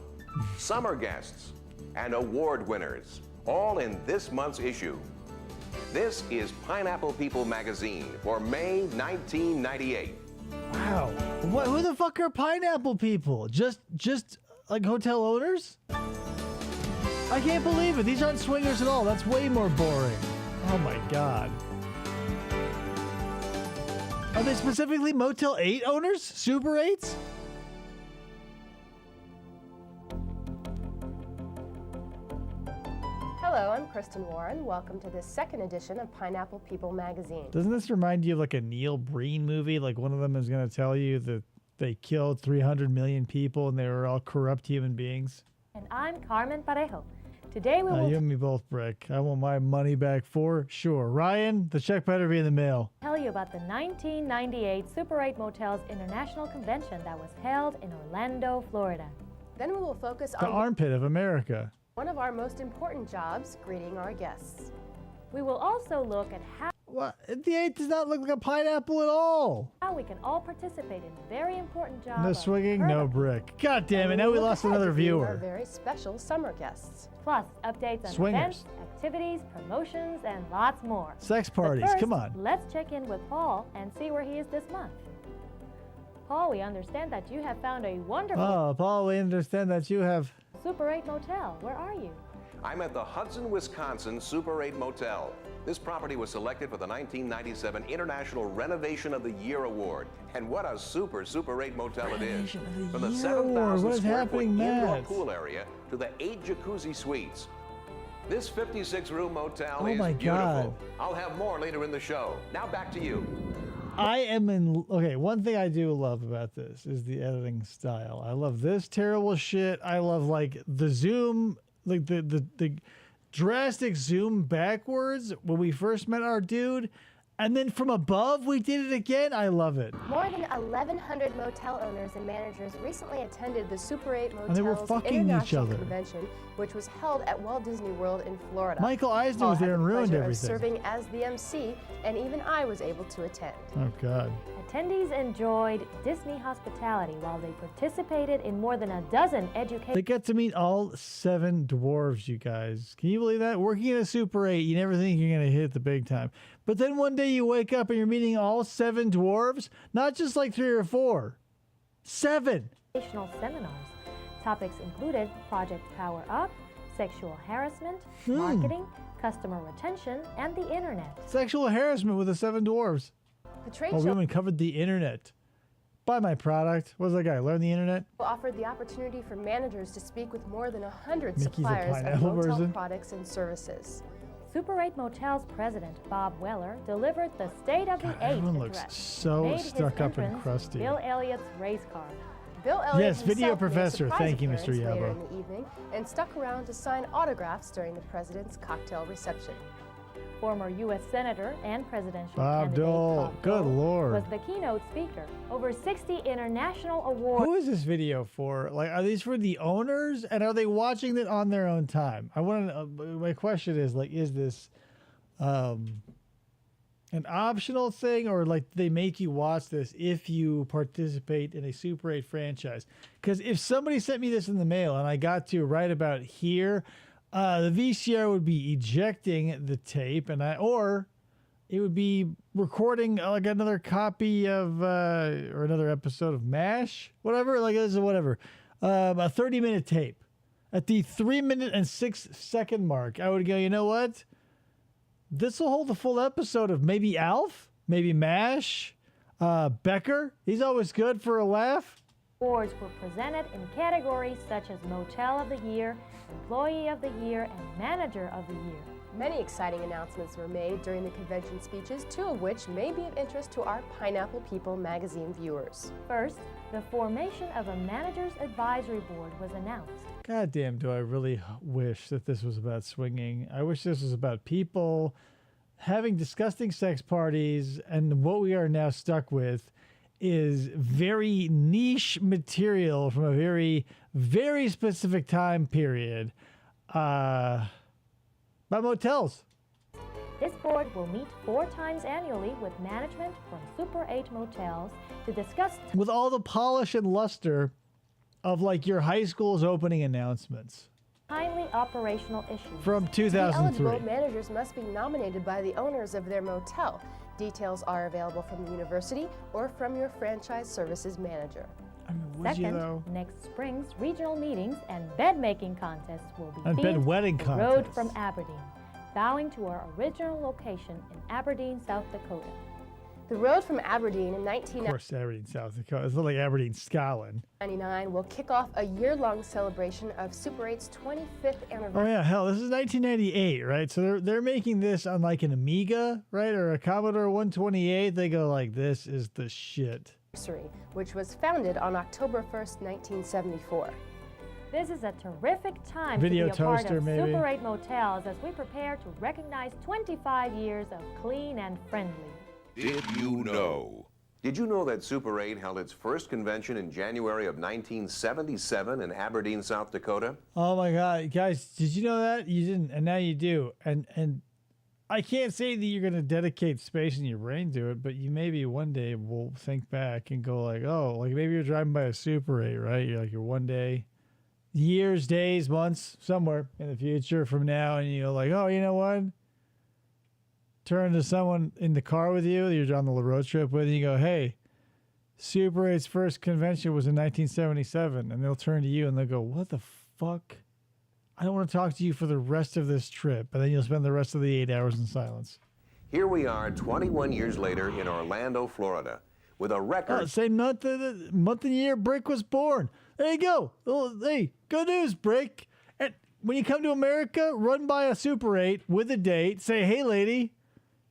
summer guests, and award winners, all in this month's issue. This is Pineapple People magazine for May 1998. Wow. What, who the fuck are pineapple people? Just like hotel owners? I can't believe it. These aren't swingers at all. That's way more boring. Oh my God. Are they specifically Motel 8 owners? Super 8s? Hello, I'm Kristen Warren. Welcome to this second edition of Pineapple People magazine. Doesn't this remind you of like a Neil Breen movie? Like one of them is going to tell you that they killed 300 million people and they were all corrupt human beings. And I'm Carmen Parejo. Today we will you and me both, Brick. I want my money back for sure. Ryan, the check better be in the mail. tell you about the 1998 Super 8 Motels International Convention that was held in Orlando, Florida. Then we will focus The on armpit of America. one of our most important jobs, greeting our guests. We will also look at how The 8 does not look like a pineapple at all. we can all participate in the very important job No of swinging, no brick. God damn it, now we lost another Our viewer. very special summer guests. Plus, updates on Swingers. events, activities, promotions, and lots more. Sex But parties, first, come on. Let's check in with Paul and see where he is this month. Paul, we understand that you have found a wonderful Oh, Paul, we understand that you have... Super 8 motel. Where are you? I'm at the Hudson, Wisconsin Super 8 Motel. This property was selected for the 1997 International Renovation of the Year Award. And what a super 8 motel it is. From the 7,000 square foot indoor pool area to the 8 jacuzzi suites. This 56-room motel is my beautiful. God. I'll have more later in the show. Now back to you. I am in... Okay, one thing I do love about this is the editing style. I love this terrible shit. I love, like, the zoom... Like, the drastic zoom backwards when we first met our dude. And then from above, we did it again. I love it. More than 1,100 motel owners and managers recently attended the Super 8 And they were Motels fucking each International other. Convention, which was held at Walt Disney World in Florida. Michael Eisner Paul was there had and the ruined pleasure of everything. serving as the MC, and even I was able to attend. Oh, God. Attendees enjoyed Disney hospitality while they participated in more than a dozen educational... They get to meet all 7 dwarves, you guys. Can you believe that? Working in a Super 8, you never think you're going to hit the big time. But then one day you wake up and you're meeting all 7 dwarves. Not just like 3 or 4. 7. seminars. Topics included Project Power Up, sexual harassment, marketing, customer retention, and the internet. Sexual harassment with the 7 dwarves. The trade Oh, show women covered the internet. Buy my product. What's that guy? Learn the internet? offered the opportunity for managers to speak with more than 100 Mickey's the suppliers of pineapple motel version. products and services. Super 8 Motels president Bob Weller delivered the State of the 8 Everyone looks address. so Made his stuck up and entrance crusty. in Bill Elliott's race car. Bill Elliott Yes, video himself made a professor. surprise Thank you, Mr. appearance later Yabo. in the evening and stuck around to sign autographs during the president's cocktail reception. Former U.S. Senator and presidential Bob candidate Dole. Bob Good Dole Lord. was the keynote speaker. Over 60 international awards. Who is this video for? Like, are these for the owners, and are they watching it on their own time? I want to. My question is, like, is this an optional thing, or like they make you watch this if you participate in a Super 8 franchise? Because if somebody sent me this in the mail and I got to right about here, the VCR would be ejecting the tape, or it would be recording like another copy of or another episode of MASH, whatever. Like this is whatever, a 30-minute tape. At the 3-minute and 6-second mark, I would go, you know what? This will hold the full episode of maybe Alf, maybe MASH, Becker. He's always good for a laugh. Awards were presented in categories such as Motel of the Year, Employee of the Year, and Manager of the Year. Many exciting announcements were made during the convention speeches, 2 of which may be of interest to our Pineapple People magazine viewers. First, the formation of a Manager's Advisory Board was announced. God damn, do I really wish that this was about swinging. I wish this was about people having disgusting sex parties, and what we are now stuck with is very niche material from a very, very specific time period about motels. This board will meet 4 times annually with management from Super 8 motels to discuss with all the polish and luster of like your high school's opening announcements timely operational issues. from To be 2003. eligible, managers must be nominated by the owners of their motel. Details are available from the university or from your franchise services manager. Would you, Second, though? next spring's regional meetings and bed-making contests will be And themed bedwetting The Road contests. from Aberdeen, bowing to our original location in Aberdeen, South Dakota. The Road from Aberdeen in Of 1999 course, Aberdeen, South Dakota. It's not like Aberdeen, Scotland. will kick off a year-long celebration of Super 8's 25th Oh anniversary. yeah, hell, this is 1998, right? So they're making this on like an Amiga, right, or a Commodore 128. They go like, this is the shit. Which was founded on October 1st, 1974. This is a terrific time Video to be a part toaster, of maybe. Super 8 Motels as we prepare to recognize 25 years of clean and friendly. Did you know? Did you know that Super 8 held its first convention in January of 1977 in Aberdeen, South Dakota? Oh my God, guys, did you know that? You didn't, and now you do. And I can't say that you're gonna dedicate space in your brain to it, but you maybe one day will think back and go like, oh, like maybe you're driving by a Super 8, right? You're one day, years, days, months, somewhere in the future from now, and you're like, oh, you know what? Turn to someone in the car with you, you're on the road trip with, and you go, hey, Super 8's first convention was in 1977. And they'll turn to you and they'll go, what the fuck? I don't want to talk to you for the rest of this trip. And then you'll spend the rest of the 8 hours in silence. Here we are 21 years later in Orlando, Florida, with a record. Same month, month and year Brick was born. There you go. Oh, hey, good news, Brick. And when you come to America, run by a Super 8 with a date. Say, hey, lady,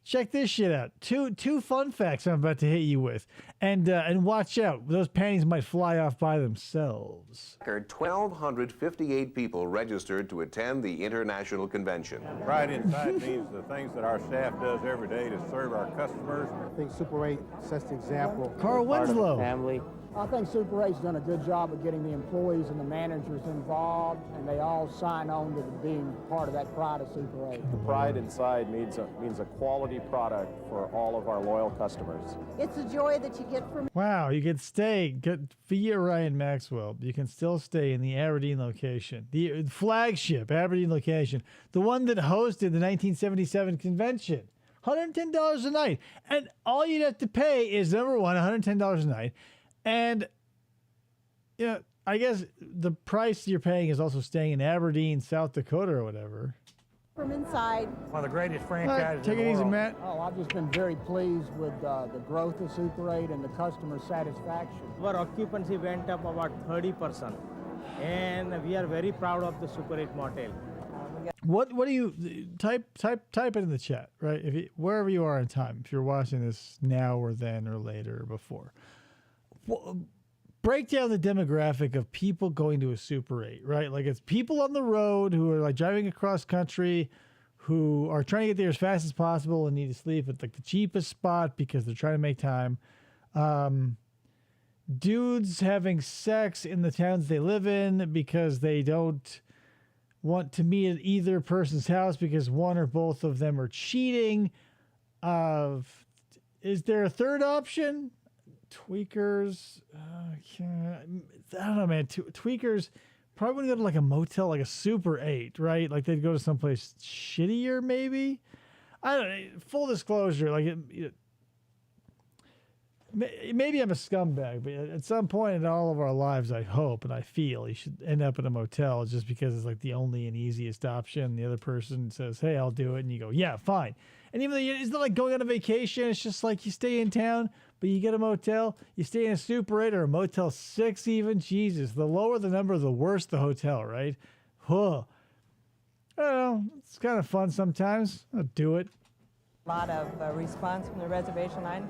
check this shit out. Two fun facts I'm about to hit you with. And watch out. Those panties might fly off by themselves. 1,258 people registered to attend the international convention. Pride inside means the things that our staff does every day to serve our customers. I think Super 8 sets the example. Carl Winslow. Family. I think Super 8's done a good job of getting the employees and the managers involved, and they all sign on to being part of that pride of Super 8. The pride inside means a quality product for all of our loyal customers. It's a joy that you get from. Wow, you can stay via Ryan Maxwell. You can still stay in the Aberdeen location, the flagship Aberdeen location, the one that hosted the 1977 convention. $110 a night, and all you'd have to pay is number one, $110 a night, and I guess the price you're paying is also staying in Aberdeen, South Dakota, or whatever. From inside. One of the greatest franchises take in the it easy, world. Matt. Oh, I've just been very pleased with the growth of Super 8 and the customer satisfaction. Our occupancy went up about 30%, and we are very proud of the Super 8 motel. What do you type it in the chat, right? Wherever you are in time, if you're watching this now or then or later or before. break down the demographic of people going to a Super 8, right? Like it's people on the road who are like driving across country, who are trying to get there as fast as possible and need to sleep at like the cheapest spot because they're trying to make time. Dudes having sex in the towns they live in because they don't want to meet at either person's house because one or both of them are cheating. Is there a third option? Tweakers. I don't know, man. Tweakers probably want to go to like a motel, like a Super 8, right? Like they'd go to someplace shittier, maybe. I don't know. Full disclosure, like maybe I'm a scumbag, but at some point in all of our lives, I hope and I feel you should end up in a motel just because it's like the only and easiest option. The other person says, "Hey, I'll do it," and you go, "Yeah, fine." And even though it's not like going on a vacation, it's just like you stay in town, but you get a motel, you stay in a Super 8 or a Motel 6 even. Jesus, the lower the number, the worse the hotel, right? Huh. I don't know. It's kind of fun sometimes. I'll do it. A lot of response from the reservation line.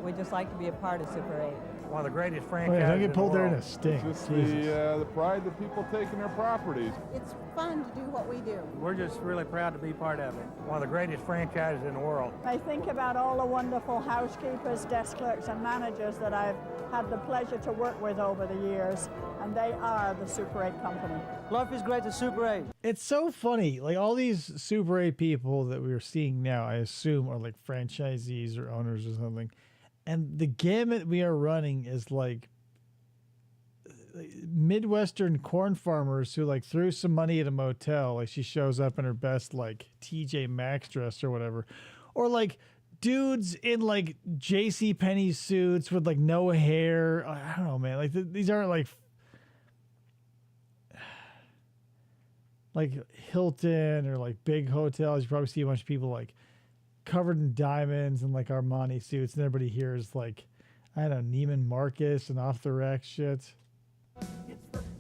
We just like to be a part of Super 8. One of the greatest Oh, franchises yeah, don't get in pulled the there in world. a stink. Just Jesus. the pride that people take in their properties. It's fun to do what we do. We're just really proud to be part of it. One of the greatest franchises in the world. I think about all the wonderful housekeepers, desk clerks, and managers that I've had the pleasure to work with over the years, and they are the Super 8 company. Life is great at Super 8. It's so funny. Like all these Super 8 people that we're seeing now, I assume are like franchisees or owners or something. And the gamut we are running is like Midwestern corn farmers who like threw some money at a motel. Like she shows up in her best like TJ Maxx dress or whatever. Or like dudes in like JCPenney suits with like no hair. I don't know, man. Like these aren't like Hilton or like big hotels. You probably see a bunch of people like covered in diamonds and like Armani suits, and everybody here is like, I don't know, Neiman Marcus and off the rack shit.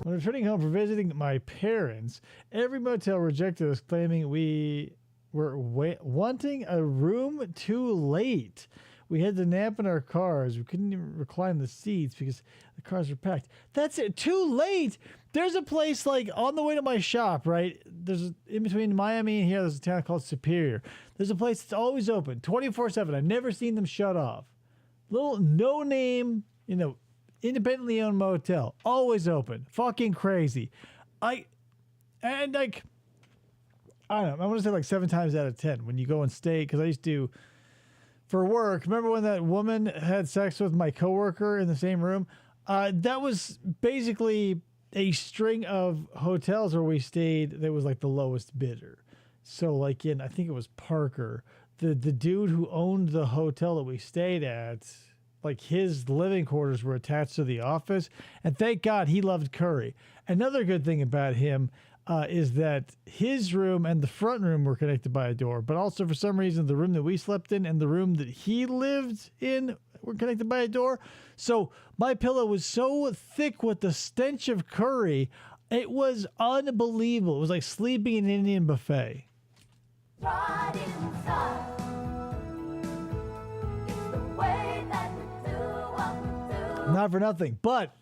When returning home for visiting my parents, every motel rejected us, claiming we were wanting a room too late. We had to nap in our cars. We couldn't even recline the seats because the cars were packed. That's it. Too late. There's a place like on the way to my shop, right? In between Miami and here, there's a town called Superior. There's a place that's always open, 24/7. I've never seen them shut off. Little no name, independently owned motel, always open. Fucking crazy. I don't know. I want to say like 7 times out of 10 when you go and stay, because I used to. For work, remember when that woman had sex with my coworker in the same room? That was basically a string of hotels where we stayed that was like the lowest bidder. So like I think it was Parker, the dude who owned the hotel that we stayed at, like his living quarters were attached to the office. And thank God he loved curry. Another good thing about him is that his room and the front room were connected by a door, but also for some reason the room that we slept in and the room that he lived in were connected by a door. So my pillow was so thick with the stench of curry, it was unbelievable. It was like sleeping in an Indian buffet. Right inside. It's the way that we do what we do. Not for nothing, but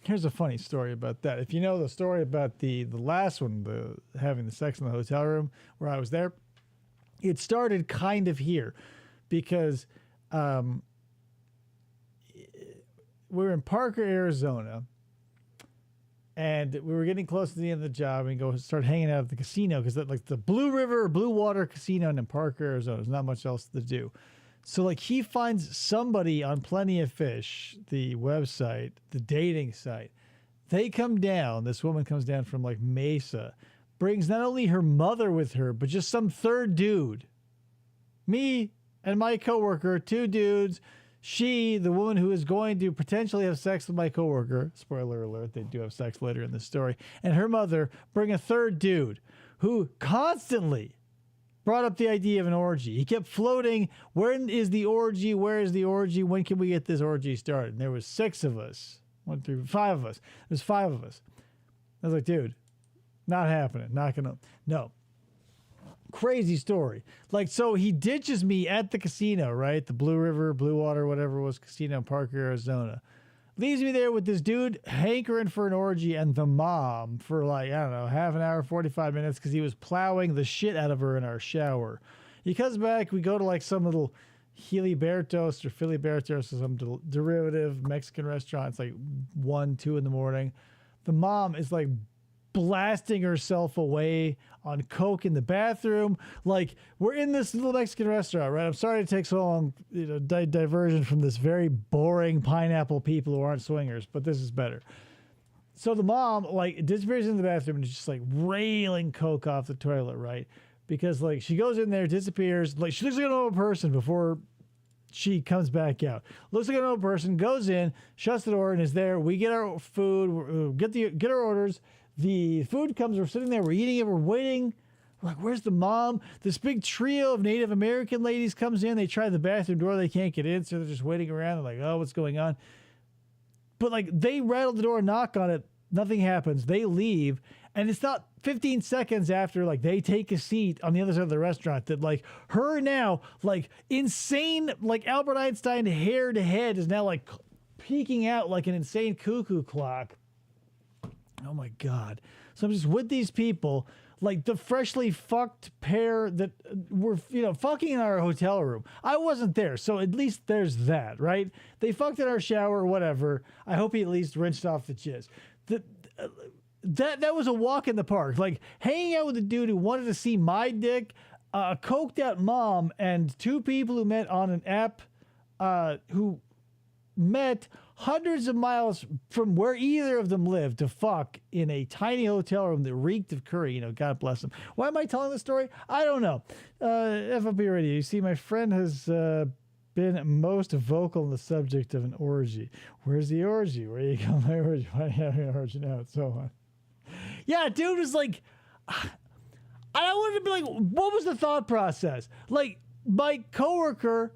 here's a funny story about that. If you know the story about the last one, the having the sex in the hotel room where I was there, it started kind of here because we were in Parker, Arizona, and we were getting close to the end of the job and go start hanging out at the casino because like the Blue Water Casino in Parker, Arizona, there's not much else to do. So like he finds somebody on Plenty of Fish, the website, the dating site. They come down. This woman comes down from like Mesa, brings not only her mother with her, but just some third dude. Me and my coworker, 2 dudes. She, the woman who is going to potentially have sex with my coworker, spoiler alert, they do have sex later in the story, and her mother bring a third dude who constantly brought up the idea of an orgy. He kept floating, when is the orgy? Where is the orgy? When can we get this orgy started? And there was 6 of us. 1, 3, 5 of us. There's 5 of us. I was like, dude, not happening. Not gonna, no. Crazy story. Like, so he ditches me at the casino, right? The Blue Water, whatever it was, casino in Parker, Arizona. Leaves me there with this dude hankering for an orgy and the mom for like, I don't know, half an hour, 45 minutes because he was plowing the shit out of her in our shower. He comes back, we go to like some little Filibertos or Filibertos or some derivative Mexican restaurant. It's like 1, 2 in the morning. The mom is like blasting herself away on coke in the bathroom. Like, we're in this little Mexican restaurant, right? I'm sorry to take so long, diversion from this very boring pineapple people who aren't swingers, but this is better. So the mom, like, disappears in the bathroom and is just like railing coke off the toilet, right? Because like she goes in there, disappears, like she looks like a normal person before she comes back out. Looks like a normal person, goes in, shuts the door, and is there. We get our food, get our orders. The food comes, we're sitting there, we're eating it, we're waiting. We're like, where's the mom? This big trio of Native American ladies comes in. They try the bathroom door, they can't get in, so they're just waiting around. They're like, oh, what's going on? But like, they rattle the door, knock on it, nothing happens. They leave, and it's not 15 seconds after like they take a seat on the other side of the restaurant that like her now like insane like Albert Einstein hair to head is now like peeking out like an insane cuckoo clock. Oh my God. So I'm just with these people, like the freshly fucked pair that were, fucking in our hotel room. I wasn't there, so at least there's that, right? They fucked in our shower or whatever. I hope he at least rinsed off the jizz. That was a walk in the park. Like hanging out with a dude who wanted to see my dick, a coked out mom, and 2 people who met on an app, who met hundreds of miles from where either of them lived to fuck in a tiny hotel room that reeked of curry. God bless them. Why am I telling this story? I don't know. FFOP Radio. You see, my friend has been most vocal on the subject of an orgy. Where's the orgy? Where you go, my orgy? Why are you having an orgy now? It's so on. Yeah, dude was like, I wanted to be like, what was the thought process? Like, my coworker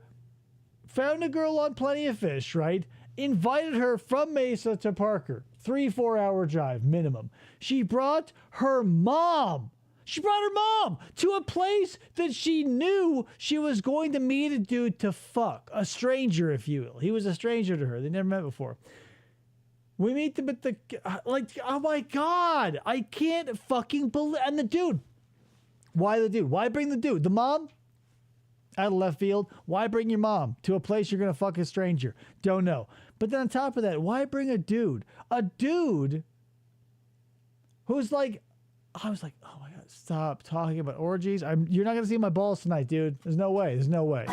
found a girl on Plenty of Fish, right? Invited her from Mesa to Parker. 3-4 hour drive minimum. She brought her mom. She brought her mom to a place that she knew she was going to meet a dude to fuck. A stranger, if you will. He was a stranger to her. They never met before. We meet them at the, like, oh my God. I can't fucking believe, and the dude. Why the dude? Why bring the dude? The mom? Out of left field. Why bring your mom to a place you're going to fuck a stranger? Don't know. But then on top of that, why bring a dude? A dude who's like, I was like, oh my God, stop talking about orgies. You're not going to see my balls tonight, dude. There's no way. There's no way.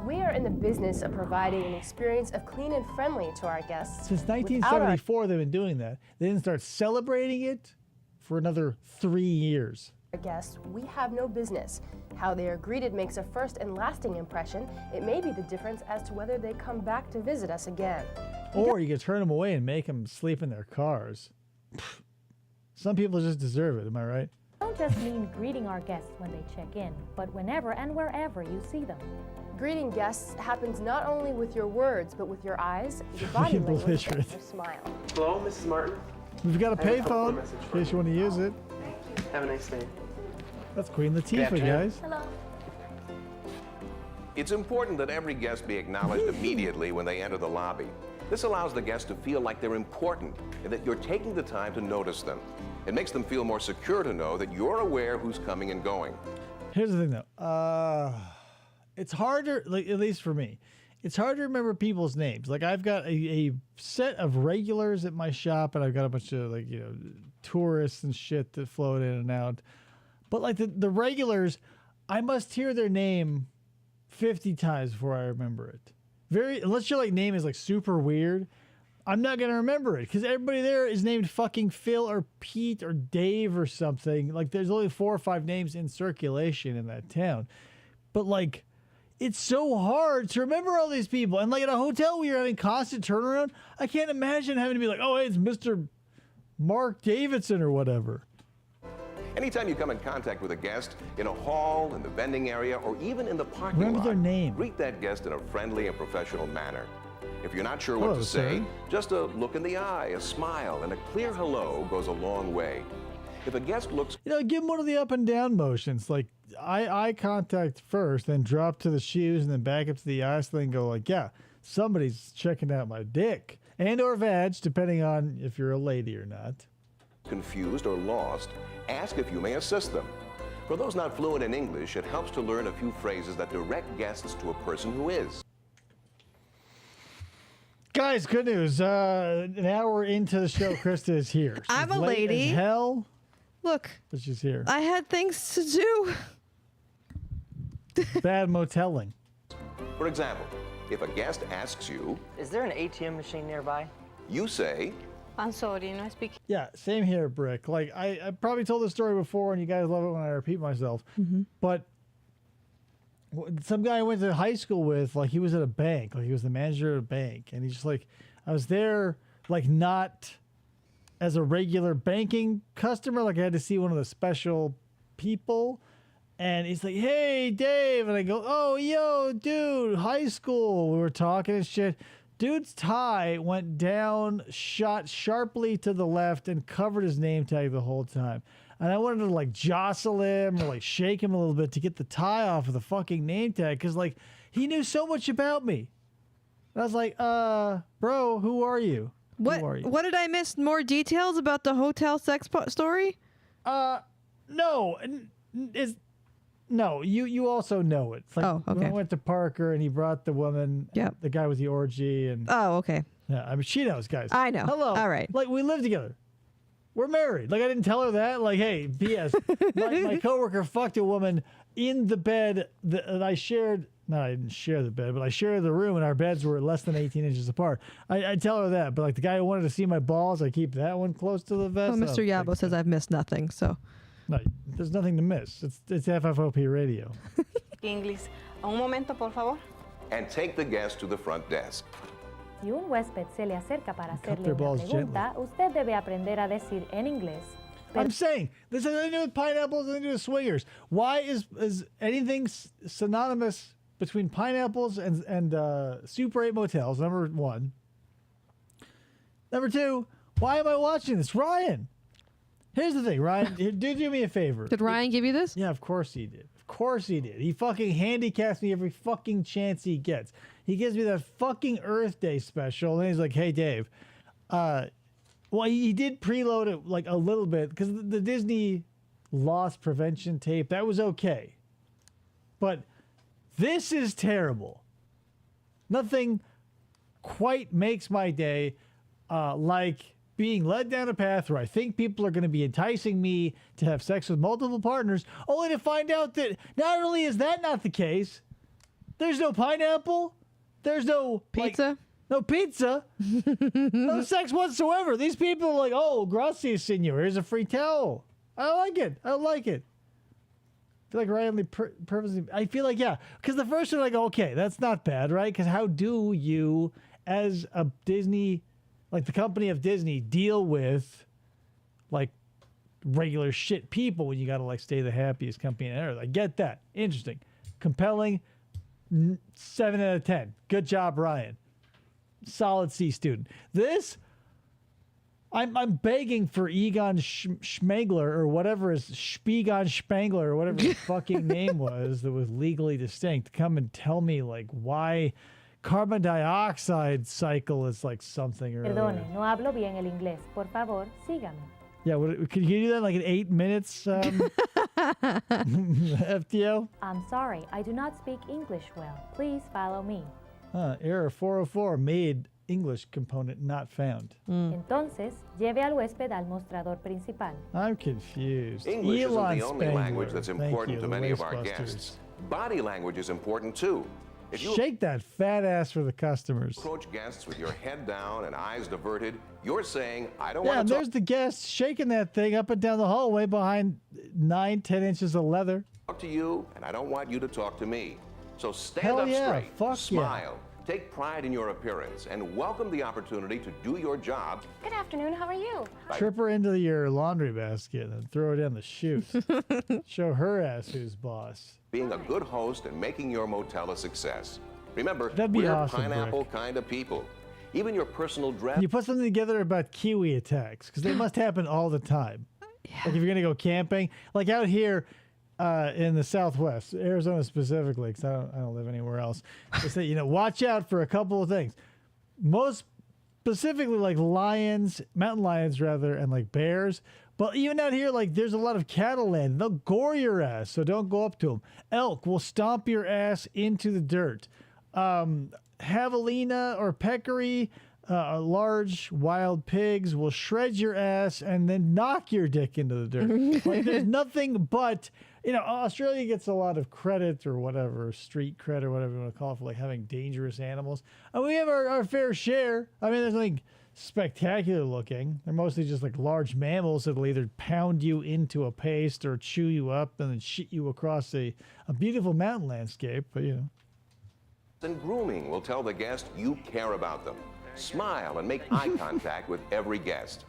We are in the business of providing an experience of clean and friendly to our guests. Since 1974, they've been doing that. They didn't start celebrating it for another 3 years. Our guests, we have no business. How they are greeted makes a first and lasting impression. It may be the difference as to whether they come back to visit us again. Or you can turn them away and make them sleep in their cars. Some people just deserve it, am I right? Don't just mean greeting our guests when they check in, but whenever and wherever you see them. Greeting guests happens not only with your words, but with your eyes, your body language, and your smile. Hello, Mrs. Martin. We've got a payphone in case you want to use it. Have a nice day. That's Queen Latifah, guys. Hello. It's important that every guest be acknowledged immediately when they enter the lobby. This allows the guests to feel like they're important and that you're taking the time to notice them. It makes them feel more secure to know that you're aware who's coming and going. Here's the thing, though. It's harder, like at least for me, it's hard to remember people's names. Like I've got a set of regulars at my shop, and I've got a bunch of tourists and shit that float in and out. But like the regulars, I must hear their name 50 times before I remember it. Unless your name is super weird, I'm not gonna remember it because everybody there is named fucking Phil or Pete or Dave or something. Like there's only 4 or 5 names in circulation in that town. But it's so hard to remember all these people. And at a hotel where you're having constant turnaround, I can't imagine having to be like, oh, hey, it's Mr. Mark Davidson or whatever. Anytime you come in contact with a guest, in a hall, in the vending area, or even in the parking lot, remember their name. Greet that guest in a friendly and professional manner. If you're not sure what to say, just a look in the eye, a smile, and a clear hello goes a long way. If a guest looks... give them one of the up and down motions. Like, eye contact first, then drop to the shoes, and then back up to the eyes, then go like, yeah, somebody's checking out my dick. And or vag, depending on if you're a lady or not. Confused or lost, ask if you may assist them. For those not fluent in English, it helps to learn a few phrases that direct guests to a person who is. Guys, good news. An hour into the show, Krista is here. She's I'm a late lady. as hell. Look. But she's here. I had things to do. Bad motelling. For example, if a guest asks you, is there an ATM machine nearby? You say, I'm sorry, no speak. Yeah, same here, Brick. Like, I probably told this story before, and you guys love it when I repeat myself. But some guy I went to high school with, like, he was at a bank. Like, he was the manager at a bank. And he's just like, I was there, like, not as a regular banking customer. Like, I had to see one of the special people. And he's like, hey, Dave. And I go, oh, yo, dude, high school. We were talking and shit. Dude's tie went down, shot sharply to the left, and covered his name tag the whole time. And I wanted to, like, jostle him or, like, shake him a little bit to get the tie off of the fucking name tag. Because, like, he knew so much about me. And I was like, bro, who are you? What did I miss? More details about the hotel sex story? No. No, you also know it. It's like when I went to Parker and he brought the woman, the guy with the orgy. And oh, okay. Yeah, I mean, she knows, guys. I know. Hello. All right. Like, we live together. We're married. Like, I didn't tell her that. Like, hey, P.S. my coworker fucked a woman in the bed that I shared. No, I didn't share the bed, but I shared the room, and our beds were less than 18 inches apart. I tell her that, but like the guy who wanted to see my balls, I keep that one close to the vest. Well, Mr. Yabo says I've missed nothing, so. No, there's nothing to miss. It's FFOP radio. English. Un momento, por favor. And take the guest to the front desk. Si un huésped se le acerca para hacerle their una balls pregunta, usted debe aprender a decir en inglés. I'm saying, this has nothing to do with pineapples, nothing to do with swingers. Why is anything synonymous between pineapples and Super 8 motels, number one? Number two, why am I watching this? Ryan! Here's the thing, Ryan, do me a favor. Did Ryan give you this? Yeah, of course he did. Of course he did. He fucking handicaps me every fucking chance he gets. He gives me that fucking Earth Day special, and he's like, hey, Dave, well, he did preload it like a little bit, because the Disney loss prevention tape, that was okay. But this is terrible. Nothing quite makes my day like being led down a path where I think people are going to be enticing me to have sex with multiple partners, only to find out that not only is that not the case, there's no pineapple, there's no pizza, no pizza, no sex whatsoever. These people are like, oh, gracias, senor, here's a free towel. I like it. I like it. I feel like Ryan purposely, I feel like, yeah, because the first one, like, okay, that's not bad, right? Because how do you, as a Disney, like the company of Disney, deal with like regular shit people when you got to like stay the happiest company on earth? I get that. Interesting. Compelling. 7 out of 10. Good job, Ryan. Solid C student. This, I'm begging for Egon Schmegler or whatever is Spiegon Spangler or whatever his fucking name was that was legally distinct to come and tell me like why carbon dioxide cycle is like something or Perdone, other. no hablo bien el inglés. Por favor, sígame. Yeah, could you do that in like in 8 minutes, FTO? I'm sorry, I do not speak English well. Please follow me. Error 404, made English component not found. Entonces, lleve al huésped al mostrador principal. I'm confused. English Elon isn't the only Spangler. language that's Thank important you, to the many of our Wastebusters. guests. Body language is important too. If you Shake that fat ass for the customers. approach guests with your head down and eyes diverted, you're saying, I don't Yeah, want and to there's the guest shaking that thing up and down the hallway behind 9-10 inches of leather. talk to you, and I don't want you to talk to me. So stand Hell up yeah, straight, fuck yeah. smile, take pride in your appearance, and welcome the opportunity to do your job. Good afternoon, how are you? Trip her into your laundry basket and throw her down the chute. Show her ass who's boss. Being a good host and making your motel a success. Remember, That'd be we're awesome, pineapple kind of people. Even your personal dress. Can you put something together about kiwi attacks? Because they must happen all the time. Like if you're going to go camping, like out here in the Southwest, Arizona specifically, because I don't live anywhere else, they say, watch out for a couple of things. Most specifically like mountain lions rather, and like bears. But even out here, like there's a lot of cattle land. They'll gore your ass, so don't go up to them. Elk will stomp your ass into the dirt. Javelina or peccary, large wild pigs will shred your ass and then knock your dick into the dirt. Like there's nothing but, Australia gets a lot of credit or whatever, street cred or whatever you want to call it, for like having dangerous animals. And we have our fair share. I mean, there's nothing spectacular looking. They're mostly just like large mammals that'll either pound you into a paste or chew you up and then shit you across a beautiful mountain landscape. But And grooming will tell the guest you care about them. Smile and make eye contact with every guest.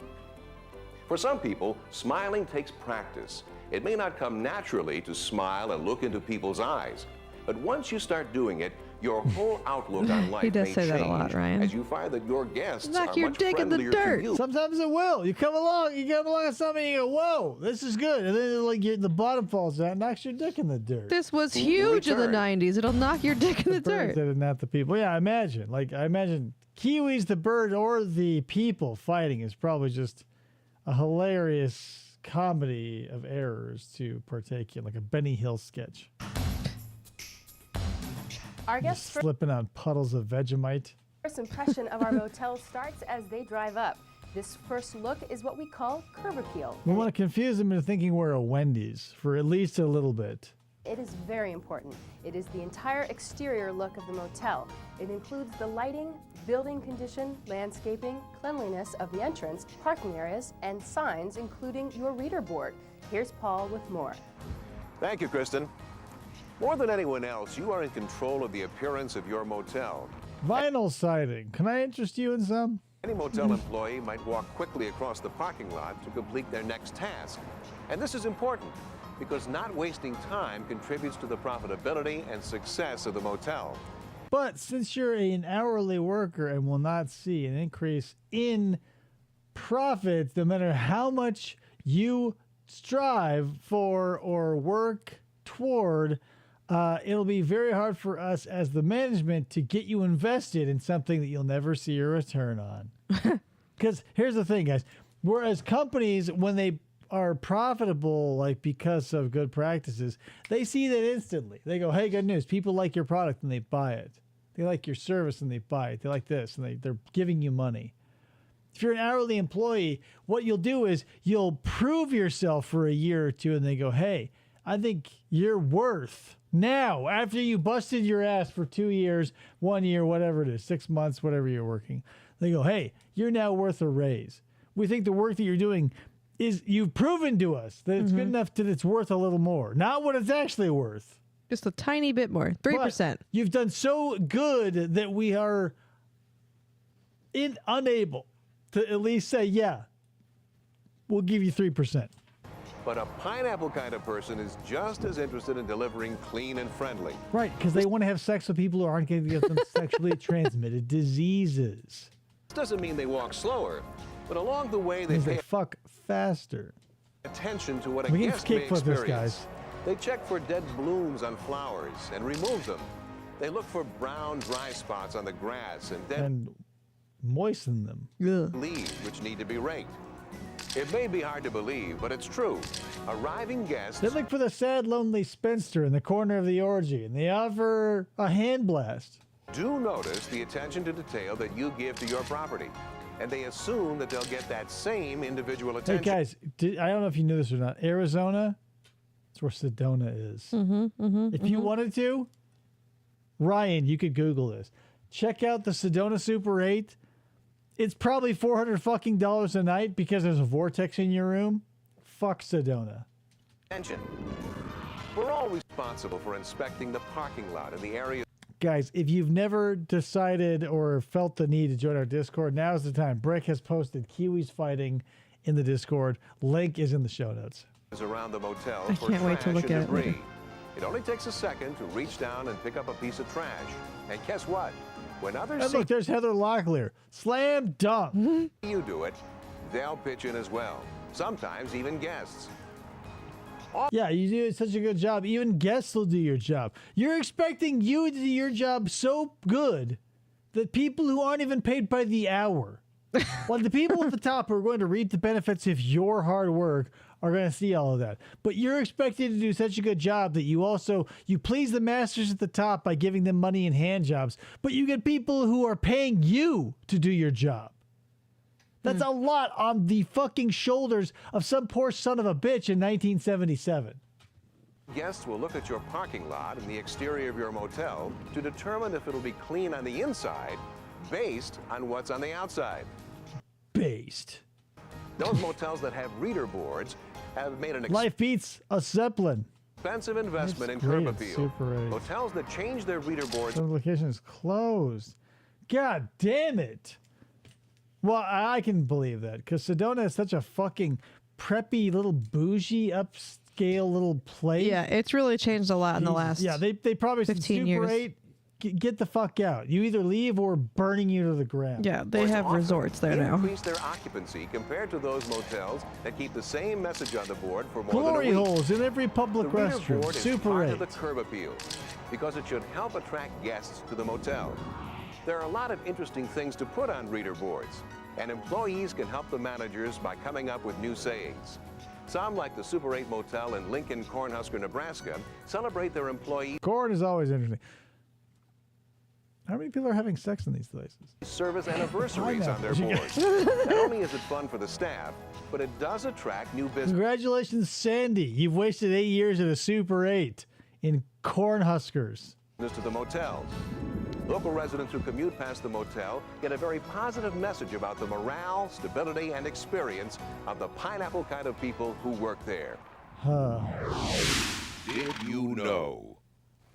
For some people, smiling takes practice. It may not come naturally to smile and look into people's eyes, but once you start doing it, your whole outlook on life He does may say that a change lot, Ryan. as you find that your guests Knock are your much dick in the friendlier to dirt. you. sometimes it will. You come along with something, you go, whoa, this is good. And then like the bottom falls out and knocks your dick in the dirt. This was huge in the 90s. It'll knock your dick in the birds dirt. did it, not the people. Yeah, I imagine kiwis, the bird, or the people fighting is probably just a hilarious comedy of errors to partake in, like a Benny Hill sketch. Our guests' Slipping on puddles of Vegemite. first impression of our motel starts as they drive up. This first look is what we call curb appeal. We want to confuse them into thinking we're a Wendy's for at least a little bit. It is very important. It is the entire exterior look of the motel. It includes the lighting, building condition, landscaping, cleanliness of the entrance, parking areas, and signs, including your reader board. Here's Paul with more. Thank you, Kristen. More than anyone else, you are in control of the appearance of your motel. Vinyl siding. Can I interest you in some? Any motel employee might walk quickly across the parking lot to complete their next task. And this is important because not wasting time contributes to the profitability and success of the motel. But since you're an hourly worker and will not see an increase in profits, no matter how much you strive for or work toward, it'll be very hard for us as the management to get you invested in something that you'll never see a return on. Because here's the thing, guys. Whereas companies, when they are profitable, like because of good practices, they see that instantly. They go, hey, good news. People like your product and they buy it. They like your service and they buy it. They like this and they're giving you money. If you're an hourly employee, what you'll do is you'll prove yourself for a year or two and they go, hey, I think you're worth now, after you busted your ass for 2 years, 1 year, whatever it is, 6 months, whatever you're working. They go, hey, you're now worth a raise. We think the work that you're doing is, you've proven to us that it's good enough that it's worth a little more. Not what it's actually worth. Just a tiny bit more, 3%. But you've done so good that we are unable to at least say, yeah, we'll give you 3%. But a pineapple kind of person is just as interested in delivering clean and friendly. Right, because they want to have sex with people who aren't going to get them sexually transmitted diseases. This doesn't mean they walk slower, but along the way they pay fuck faster. attention to what a We can guest may kick with this, experience. guys. They check for dead blooms on flowers and remove them. They look for brown, dry spots on the grass and dead moisten them. leaves which need to be raked. It may be hard to believe, but it's true. Arriving guests They look for the sad, lonely spinster in the corner of the orgy, and they offer a hand blast. do notice the attention to detail that you give to your property, and they assume that they'll get that same individual Hey, attention. guys, I don't know if you knew this or not. Arizona, that's where Sedona is. If you wanted to, Ryan, you could Google this. Check out the Sedona Super 8. It's probably $400 a night because there's a vortex in your room. Fuck Sedona. Attention. We're all responsible for inspecting the parking lot in the area. Guys, if you've never decided or felt the need to join our Discord, now's the time. Brick has posted Kiwis fighting in the Discord. Link is in the show notes. Around the motel I for can't wait to trash look and at it debris. later. It only takes a second to reach down and pick up a piece of trash. And guess what? When others And see look, there's Heather Locklear. Slam dunk. you do it, they'll pitch in as well. sometimes even guests. Yeah, you do such a good job. Even guests will do your job. You're expecting you to do your job so good that people who aren't even paid by the hour, like the people at the top who are going to reap the benefits of your hard work, are going to see all of that. But you're expected to do such a good job that you please the masters at the top by giving them money and hand jobs, but you get people who are paying you to do your job. That's a lot on the fucking shoulders of some poor son of a bitch in 1977. Guests will look at your parking lot and the exterior of your motel to determine if it'll be clean on the inside based on what's on the outside. Based. Those motels that have reader boards have made an Life beats a Zeppelin. expensive investment in That's great curb at appeal. Super 8. Hotels that change their reader boards. Some location is closed. God damn it. Well, I can believe that because Sedona is such a fucking preppy little bougie upscale little place. Yeah, it's really changed a lot in the last. Yeah, they probably said 15 Super years. 8, get the fuck out. You either leave or we're burning you to the ground. Yeah, they have resorts there now. Increase their occupancy compared to those motels that keep the same message on the board for more Glory than a week. holes in every public The reader restroom. board is Super part 8. of the curb appeal because it should help attract guests to the motel. There are a lot of interesting things to put on reader boards, and employees can help the managers by coming up with new sayings. Some, like the Super 8 Motel in Lincoln, Cornhusker, Nebraska, celebrate their employees' Corn is always interesting. How many people are having sex in these places? service anniversaries on their boards. Not only is it fun for the staff, but it does attract new business. Congratulations, Sandy. You've wasted 8 years at a Super 8 in Cornhuskers. To the motels. Local residents who commute past the motel get a very positive message about the morale, stability, and experience of the pineapple kind of people who work there. Did you know?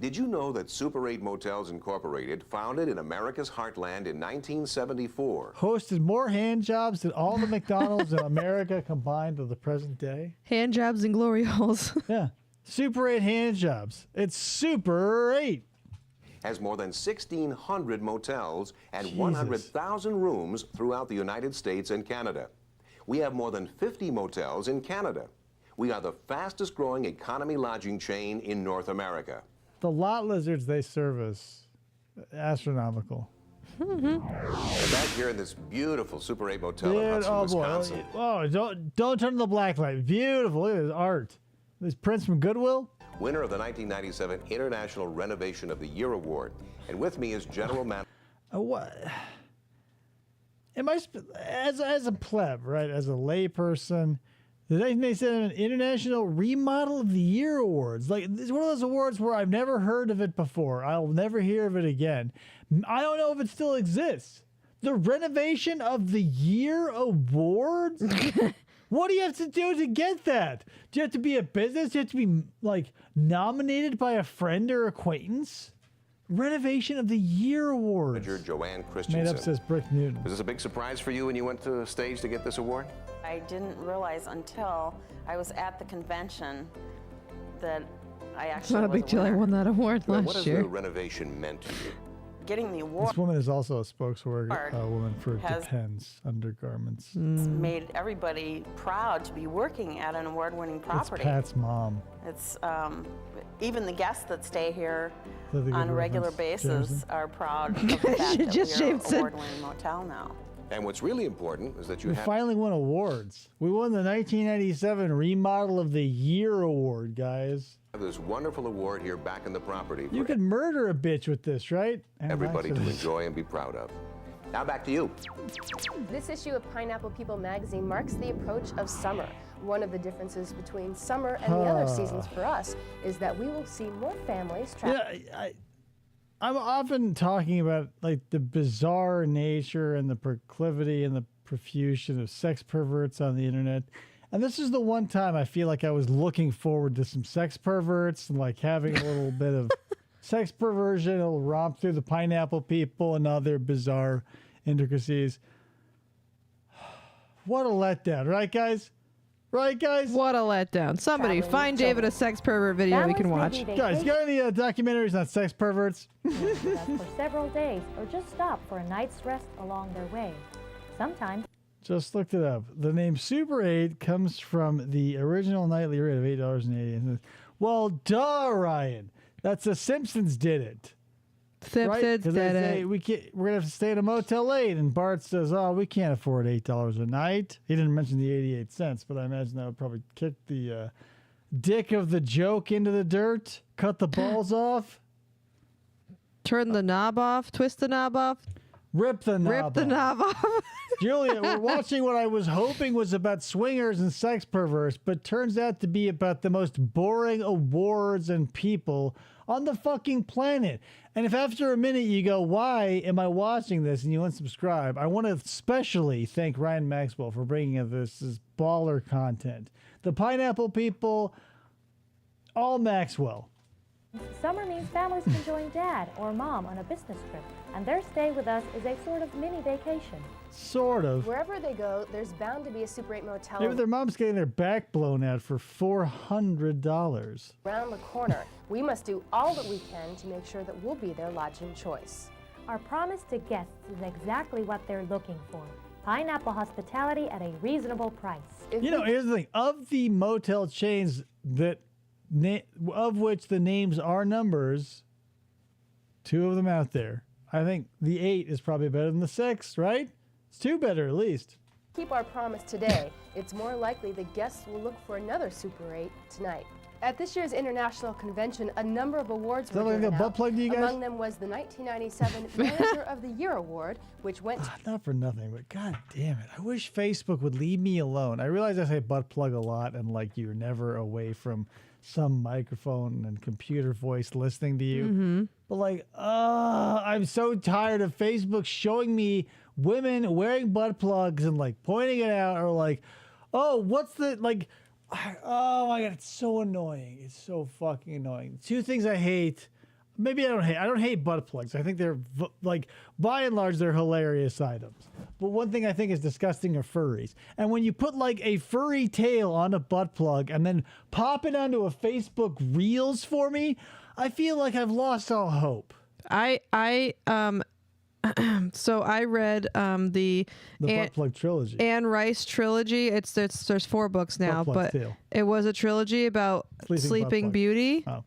Did you know that Super 8 Motels Incorporated, founded in America's heartland in 1974, Hosted more hand jobs than all the McDonald's in America combined to the present day? Hand jobs and glory holes. Yeah. Super 8 hand jobs. It's Super 8. has more than 1,600 motels and Jesus. 100,000 rooms throughout the United States and Canada. We have more than 50 motels in Canada. We are the fastest growing economy lodging chain in North America. The lot lizards they service, astronomical. We're back here in this beautiful Super 8 motel in Hudson, oh Wisconsin. boy! Oh, don't turn on the black light. Beautiful. Look at this art. This prints from Goodwill. Winner of the 1997 International Renovation of the Year Award. And with me is General Manager. What? Am I as a pleb, right? As a layperson, the 1997 International Remodel of the Year Awards. Like, it's one of those awards where I've never heard of it before. I'll never hear of it again. I don't know if it still exists. The Renovation of the Year Awards? What do you have to do to get that? Do you have to be a business? Do you have to be, like, nominated by a friend or acquaintance? Renovation of the Year Awards. Manager Joanne Christensen. Made up says Brick Newton. Was this a big surprise for you when you went to the stage to get this award? I didn't realize until I was at the convention that I actually It's not a big deal. I won that award What last has year. the renovation meant to you? Getting the award This woman is also a spokeswoman for has- Depends Undergarments. made everybody proud to be working at an award-winning It's property. Pat's mom. It's even the guests that stay here That's a good on a regular reference, basis Jameson. are proud of the fact She that just we're an shaved it. award-winning motel now. And what's really important is that you We have finally won awards. We won the 1997 Remodel of the Year Award, guys. this wonderful award here back in the property You for could murder a bitch with this, right? And everybody to Maxwell. enjoy and be proud of. Now back to you. This issue of Pineapple People magazine marks the approach of summer. One of the differences between summer and the other seasons for us is that we will see more families travel. Yeah, I'm often talking about like the bizarre nature and the proclivity and the profusion of sex perverts on the internet. And this is the one time I feel like I was looking forward to some sex perverts and like having a little bit of sex perversion, a little romp through the Pineapple People and other bizarre intricacies. What a letdown, right, guys? Right, guys? What a letdown. Somebody find David a sex pervert video we can watch. Guys, you got any documentaries on sex perverts? With us for several days or just stop for a night's rest along their way. Sometimes Just looked it up. The name Super 8 comes from the original nightly rate of $8.80. Well, duh, Ryan. That's the Simpsons did it. Simpsons did it. We're gonna have to stay at a Motel 8, and Bart says, "Oh, we can't afford $8 a night." He didn't mention the 88 cents, but I imagine that would probably kick the dick of the joke into the dirt, cut the balls off, turn the knob off, twist the knob off, rip the knob off. Julia, we're watching what I was hoping was about swingers and sex perverse, but turns out to be about the most boring awards and people on the fucking planet. And if after a minute you go, why am I watching this, and you unsubscribe, I want to especially thank Ryan Maxwell for bringing us this baller content. The pineapple people, all Maxwell. Summer means families can join dad or mom on a business trip, and their stay with us is a sort of mini vacation. Sort of. Wherever they go, there's bound to be a Super 8 motel. Maybe their mom's getting their back blown out for $400. Around the corner. We must do all that we can to make sure that we'll be their lodging choice. Our promise to guests is exactly what they're looking for. Pineapple hospitality at a reasonable price. Here's the thing. Of the motel chains that of which the names are numbers, 2 of them out there, I think the 8 is probably better than the 6, right? It's 2 better at least. Keep our promise today. It's more likely the guests will look for another Super 8 tonight. At this year's international convention, a number of awards were given out. Butt plug to you guys? Among them was the 1997 Manager of the Year Award, which went to... Not for nothing, but god damn it. I wish Facebook would leave me alone. I realize I say butt plug a lot, and like you're never away from some microphone and computer voice listening to you. Mm-hmm. But like, I'm so tired of Facebook showing me women wearing butt plugs and like pointing it out, or like, oh, what's the, like, oh my god, it's so annoying. It's so fucking annoying. 2 things I hate. Maybe I don't hate butt plugs. I think they're like, by and large, they're hilarious items. But one thing I think is disgusting are furries. And when you put like a furry tail on a butt plug and then pop it onto a Facebook Reels for me, I feel like I've lost all hope. So I read the butt plug trilogy, Anne Rice trilogy. There's 4 books now, but it was a trilogy about Sleeping Beauty. Oh.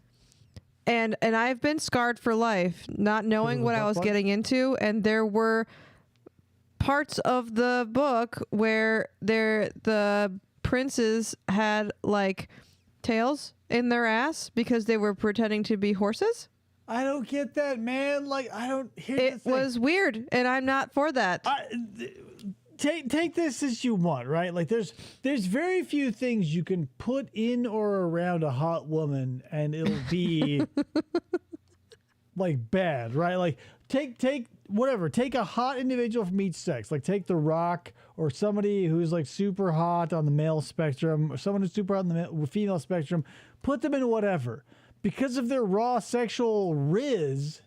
And I've been scarred for life, not knowing what I was getting into. And there were parts of the book where the princes had like tails in their ass because they were pretending to be horses. I don't get that, man. Like, I don't hear it. It was weird, and I'm not for that. Take this as you want, right? Like, there's very few things you can put in or around a hot woman and it'll be like bad, right? Like, take whatever. Take a hot individual from each sex. Like, take The Rock, or somebody who's like super hot on the male spectrum, or someone who's super hot on the female spectrum. Put them in whatever. Because of their raw sexual riz,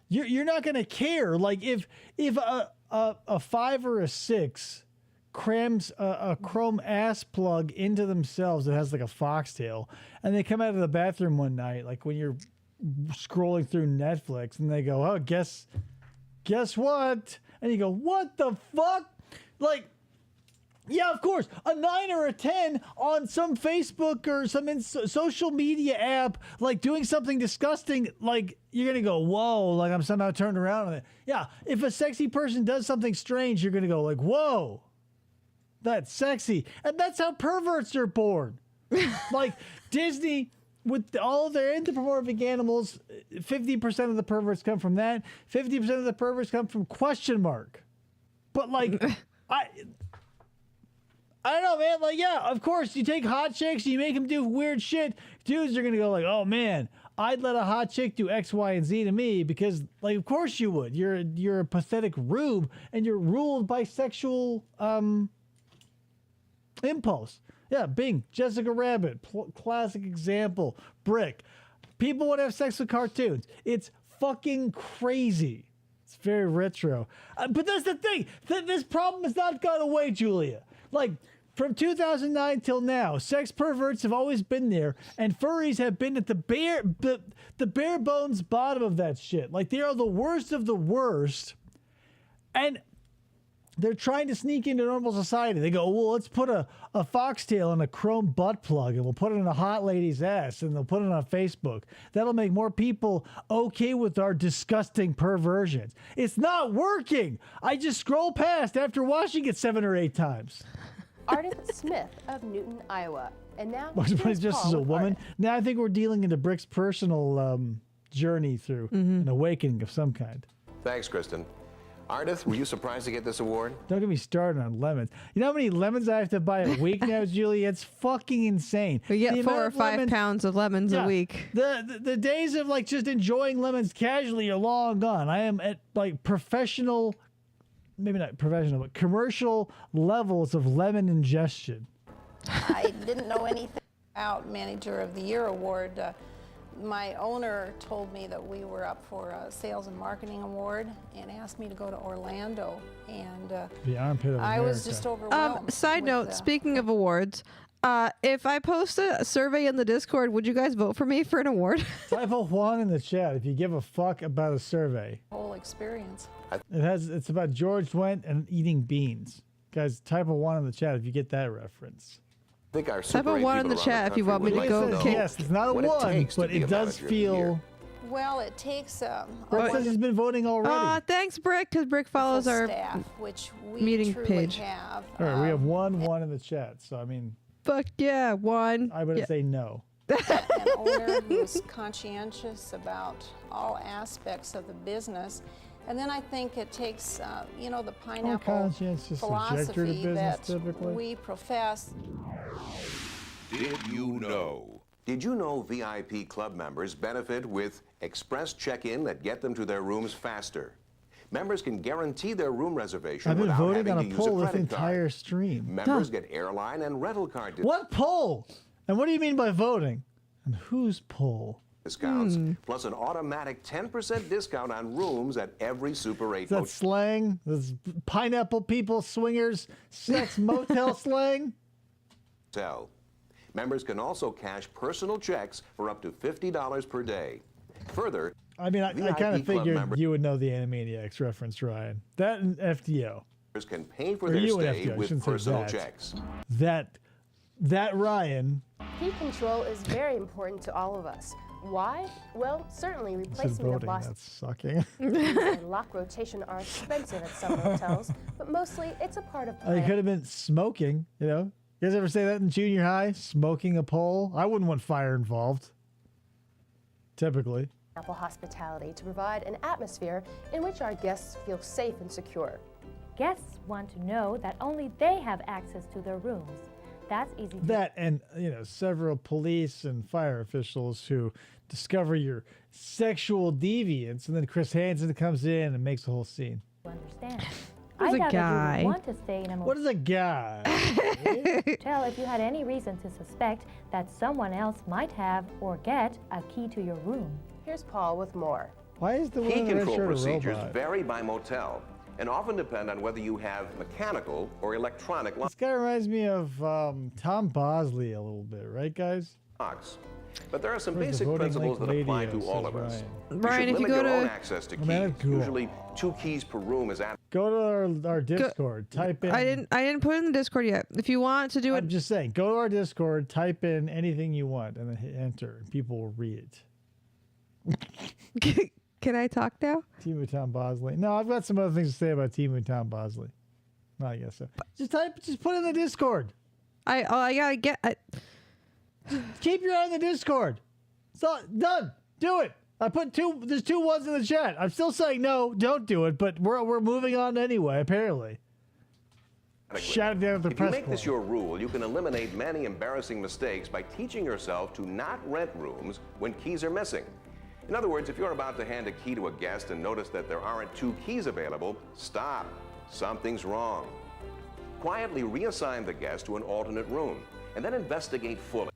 you're not gonna care. Like, if a 5 or a 6 crams a chrome ass plug into themselves that has like a foxtail, and they come out of the bathroom one night, like when you're scrolling through Netflix, and they go, oh, guess what? And you go, what the fuck? Like, yeah, of course, a 9 or a 10 on some Facebook or some social media app, like doing something disgusting, like you're going to go, whoa, like I'm somehow turned around on it. Yeah, if a sexy person does something strange, you're going to go like, whoa, that's sexy. And that's how perverts are born. Like Disney, with all of their anthropomorphic animals, 50% of the perverts come from that. 50% of the perverts come from question mark. But like, I don't know, man. Like, yeah, of course, you take hot chicks and you make them do weird shit. Dudes are going to go like, oh, man, I'd let a hot chick do X, Y, and Z to me because, like, of course you would. You're a pathetic rube, and you're ruled by sexual impulse. Yeah, Bing, Jessica Rabbit, classic example. Brick. People would have sex with cartoons. It's fucking crazy. It's very retro. But that's the thing. This problem has not gone away, Julia. Like, from 2009 till now, sex perverts have always been there, and furries have been at the bare bones bottom of that shit. Like, they are the worst of the worst. And they're trying to sneak into normal society. They go, well, let's put a foxtail in a chrome butt plug and we'll put it in a hot lady's ass and they'll put it on Facebook. That'll make more people okay with our disgusting perversions. It's not working. I just scroll past after watching it 7 or 8 times. Ardith Smith of Newton, Iowa. And now But just as a woman. Now I think we're dealing into Brick's personal journey through an awakening of some kind. Thanks, Kristen. Ardith, were you surprised to get this award? Don't get me started on lemons. You know how many lemons I have to buy a week now, Julie? It's fucking insane. We get 4 or 5 pounds of lemons a week. The days of like just enjoying lemons casually are long gone. I am at like professional, maybe not professional, but commercial levels of lemon ingestion. I didn't know anything about Manager of the Year award. My owner told me that we were up for a Sales and Marketing Award and asked me to go to Orlando. And the armpit of I America. was just overwhelmed. Side note, speaking of awards, if I post a survey in the Discord, would you guys vote for me for an award? Type a 1 in the chat if you give a fuck about a survey. Whole experience. It's about George Wendt and eating beans. Guys, type a 1 in the chat if you get that reference. I think our Type a 1 in the chat if you want me to go. Yes, it's not a 1, but it does feel. Well, it takes Brick says he's been voting already. Thanks, Brick, because Brick follows our staff, which we meeting truly page. have. All right, we have 1 in the chat. So I mean, fuck yeah, 1. I would say no. An owner who's conscientious about all aspects of the business. And then I think it takes, the pineapple philosophy that we profess. Did you know? Did you know VIP club members benefit with express check-in that get them to their rooms faster? Members can guarantee their room reservation I've been without voting having on to a use poll a this credit entire card. stream. Members get airline and rental card What poll? And what do you mean by voting? And whose poll? discounts, plus an automatic 10% discount on rooms at every Super 8 Is that slang? This pineapple people, swingers, sex motel slang? motel. Members can also cash personal checks for up to $50 per day. Further, I mean, I kind of figured you would know the Animaniacs reference, Ryan. That and FDO. Can pay for Or their you and stay FDO, I with shouldn't say personal that. checks. That Ryan. Heat control is very important to all of us. Why? Well, certainly replacement of voting, lost that's sucking. and lock rotation are expensive at some hotels, but mostly it's a part of It planning. could have been smoking, you know? You guys ever say that in junior high? Smoking a pole? I wouldn't want fire involved. Typically. Apple hospitality to provide an atmosphere in which our guests feel safe and secure. Guests want to know that only they have access to their rooms. That's easy. That and, several police and fire officials who discover your sexual deviance, and then Chris Hansen comes in and makes the whole scene. Understand. Who's I a doubt guy? that you would want to stay in a What is a guy? motel if you had any reason to suspect that someone else might have or get a key to your room. Here's Paul with more. Why is the one Heat in the red control shirt a procedures robot? vary by motel and often depend on whether you have mechanical or electronic This guy reminds me of Tom Bosley a little bit, right, guys? locks. But there are some Where's the basic voting principles link that apply radio, to all says of us. Ryan, you if should you limit go your own to- access to I'm at a keys. Google. Usually 2 keys per room is adequate. Go to our Discord. Type in. I didn't put it in the Discord yet. If you want to do I'm it, just saying. Go to our Discord. Type in anything you want, and then hit enter. And people will read it. can I talk now? Timu Tom Bosley. No, I've got some other things to say about Timu Tom Bosley. No, I guess so. Just put it in the Discord. I gotta get. Keep your eye on the Discord. So done. Do it. I put there's 2 1s in the chat. I'm still saying no, don't do it, but we're moving on anyway, apparently. Shout it down at the If you press make this club. your rule, you can eliminate many embarrassing mistakes by teaching yourself to not rent rooms when keys are missing. In other words, if you're about to hand a key to a guest and notice that there aren't 2 keys available, stop. Something's wrong. Quietly reassign the guest to an alternate room and then investigate fully.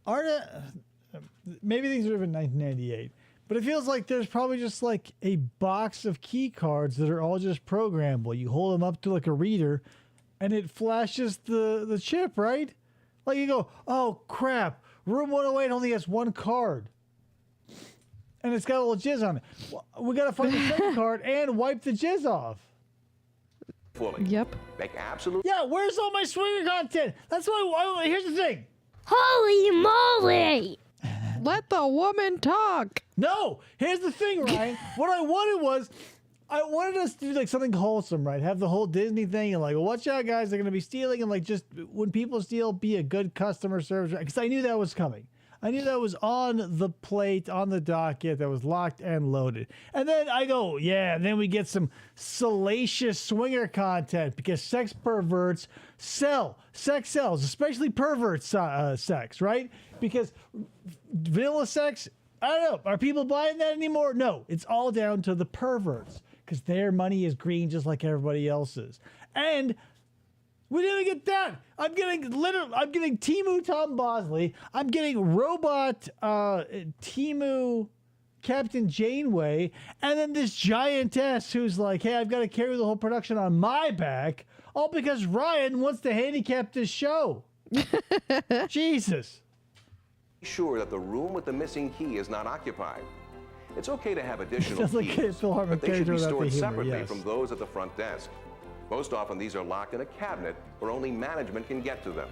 Maybe things are in 1998, but it feels like there's probably just like a box of key cards that are all just programmable. You hold them up to like a reader and it flashes the chip, right? Like you go, oh crap, room 108 only has 1 card. And it's got a little jizz on it. We got to find the second card and wipe the jizz off. fully. Yep. Make absolute. Yeah, where's all my swinger content? That's why. Here's the thing. Holy moly! Let the woman talk. No, here's the thing, Ryan. What I wanted was, I wanted us to do like something wholesome, right? Have the whole Disney thing and like, watch out, guys, they're gonna be stealing, and like, just when people steal, be a good customer service. Because I knew that was coming. I knew that was on the plate, on the docket, that was locked and loaded. And then I go, yeah, and then we get some salacious swinger content because sex perverts sell. Sex sells, especially pervert sex, right? Because vanilla sex, I don't know, are people buying that anymore? No, it's all down to the perverts because their money is green just like everybody else's. And we didn't get that. I'm getting Temu Tom Bosley. I'm getting robot Temu Captain Janeway, and then this giantess who's like, hey, I've got to carry the whole production on my back, all because Ryan wants to handicap this show. Jesus. Be sure that the room with the missing key is not occupied. It's okay to have additional Sounds like keys, Phil Hartman but they should be character without the stored humor, separately yes. from those at the front desk. Most often, these are locked in a cabinet where only management can get to them.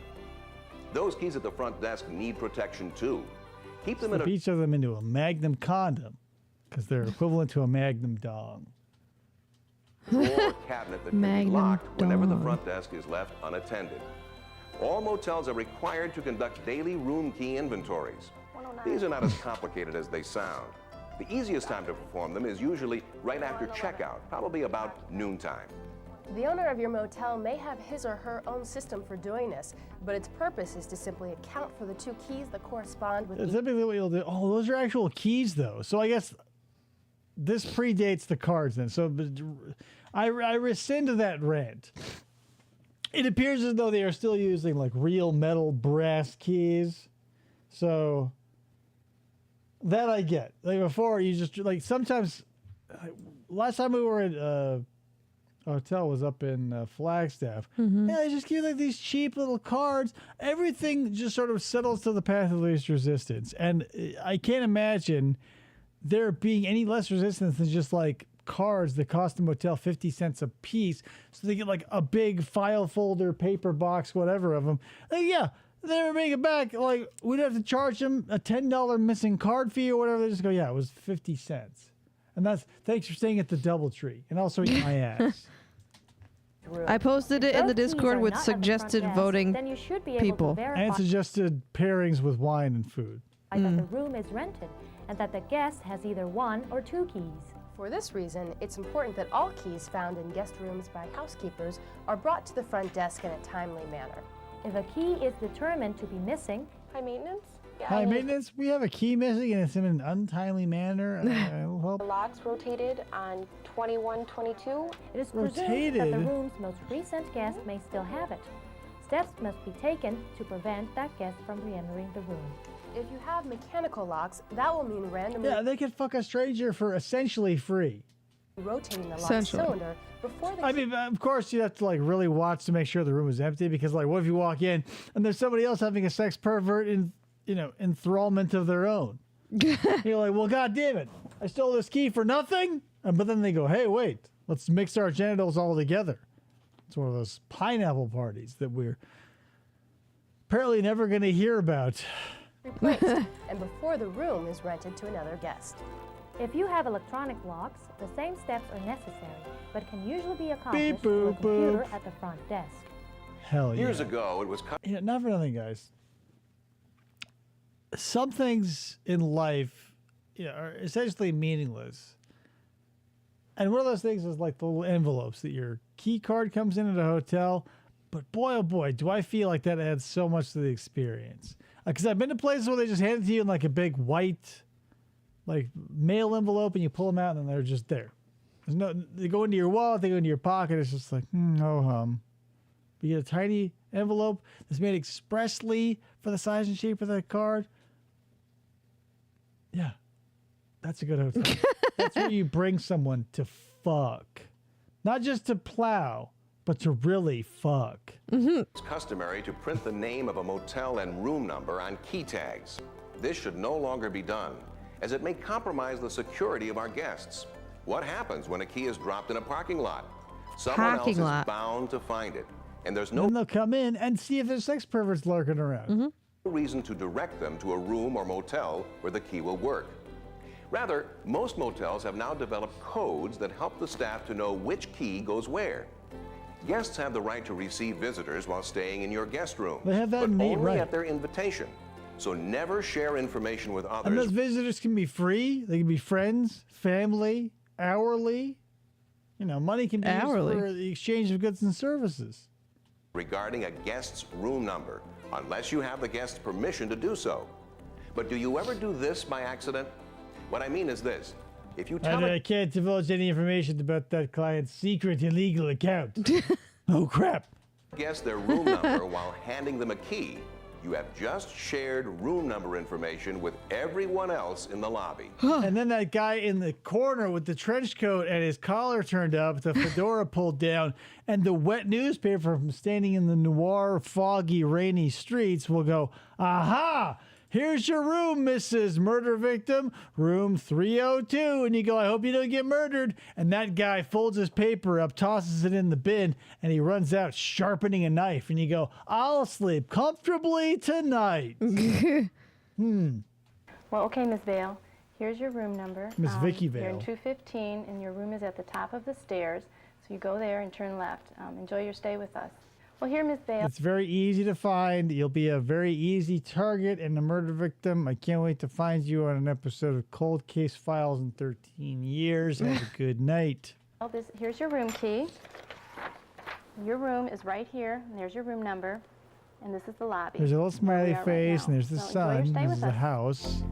Those keys at the front desk need protection too. Keep them in Slip each of them into a Magnum condom because they're equivalent to a Magnum dong. drawer or cabinet that can be locked whenever the front desk is left unattended. All motels are required to conduct daily room key inventories. These are not as complicated as they sound. The easiest time to perform them is usually right after checkout, probably about noontime. The owner of your motel may have his or her own system for doing this, but its purpose is to simply account for the two keys that correspond with That's each. typically what you'll do. Oh, those are actual keys, though. So I guess this predates the cards then. So I rescind that rant. It appears as though they are still using like real metal brass keys. So that I get. Like before, you just like sometimes. Last time we were at hotel was up in Flagstaff. Mm-hmm. Yeah, they just give like these cheap little cards. Everything just sort of settles to the path of least resistance, and I can't imagine there being any less resistance than just like cards that cost the motel 50 cents a piece, so they get like a big file folder, paper box, whatever of them. Like, yeah, they never make it back. Like we'd have to charge them a $10 missing card fee or whatever. They just go, yeah, it was 50 cents. And that's thanks for staying at the DoubleTree and also eat my ass. I posted it in the Discord with suggested voting then you should be able people. to verify And suggested pairings with wine and food. that the room is rented and that the guest has either one or two keys. For this reason, it's important that all keys found in guest rooms by housekeepers are brought to the front desk in a timely manner. If a key is determined to be missing, high maintenance? High maintenance, we have a key missing and it's in an untimely manner. I will help. The locks rotated on 2122. it is presumed that the Rotated? room's most recent guest may still have it. Steps must be taken to prevent that guest from re-entering the room. If you have mechanical locks, that will mean randomly Yeah, they could fuck a stranger for essentially free. rotating the lock Essentially. cylinder before the I mean, of course, you have to like really watch to make sure the room is empty because, like, what if you walk in and there's somebody else having a sex pervert in, enthrallment of their own? You're like, well, God damn it, I stole this key for nothing. But then they go, hey, wait, let's mix our genitals all together. It's one of those pineapple parties that we're apparently never going to hear about. replaced and before the room is rented to another guest. If you have electronic locks, the same steps are necessary, but can usually be accomplished Beep, through a boop, computer boop. at the front desk. Hell yeah. Years ago, it was Not for nothing, guys. Some things in life are essentially meaningless. And one of those things is like the little envelopes that your key card comes in at a hotel. But boy, oh boy, do I feel like that adds so much to the experience. Because I've been to places where they just hand it to you in like a big white, like mail envelope, and you pull them out and they're just there. There's no, they go into your wallet, they go into your pocket. It's just like, oh hum. But you get a tiny envelope that's made expressly for the size and shape of that card. Yeah, that's a good hotel. That's where you bring someone to fuck. Not just to plow, but to really fuck. It's customary to print the name of a motel and room number on key tags. This should no longer be done, as it may compromise the security of our guests. What happens when a key is dropped in a parking lot? someone else Parking is lot. bound to find it. And there's no And they'll come in and see if there's sex perverts lurking around. reason to direct them to a room or motel where the key will work. Rather, most motels have now developed codes that help the staff to know which key goes where. Guests have the right to receive visitors while staying in your guest room, They have that but innate only right. at their invitation. So never share information with others. And those visitors can be free. They can be friends, family, hourly. You know, money can be Hourly. used for the exchange of goods and services. regarding a guest's room number, unless you have the guest's permission to do so. But do you ever do this by accident? What I mean is this. If you tell I can't divulge any information about that client's secret illegal account. Oh, crap. a guest their room number while handing them a key, you have just shared room number information with everyone else in the lobby. And then that guy in the corner with the trench coat and his collar turned up, the fedora pulled down, and the wet newspaper from standing in the noir, foggy, rainy streets will go, aha! Here's your room, Mrs. Murder Victim, room 302. And you go, I hope you don't get murdered. And that guy folds his paper up, tosses it in the bin, and he runs out sharpening a knife. And you go, I'll sleep comfortably tonight. Well, okay, Ms. Vale, here's your room number. Miss Vicky You're in Vale. 215, and your room is at the top of the stairs. So you go there and turn left. Enjoy your stay with us. Well, here, Ms. Vale. It's very easy to find. You'll be a very easy target and a murder victim. I can't wait to find you on an episode of Cold Case Files in 13 years. Have a good night. Well, here's your room key. Your room is right here, and there's your room number, and this is the lobby. There's a little where we smiley are right face, now. and there's the So enjoy your sun. stay This with is the us. house.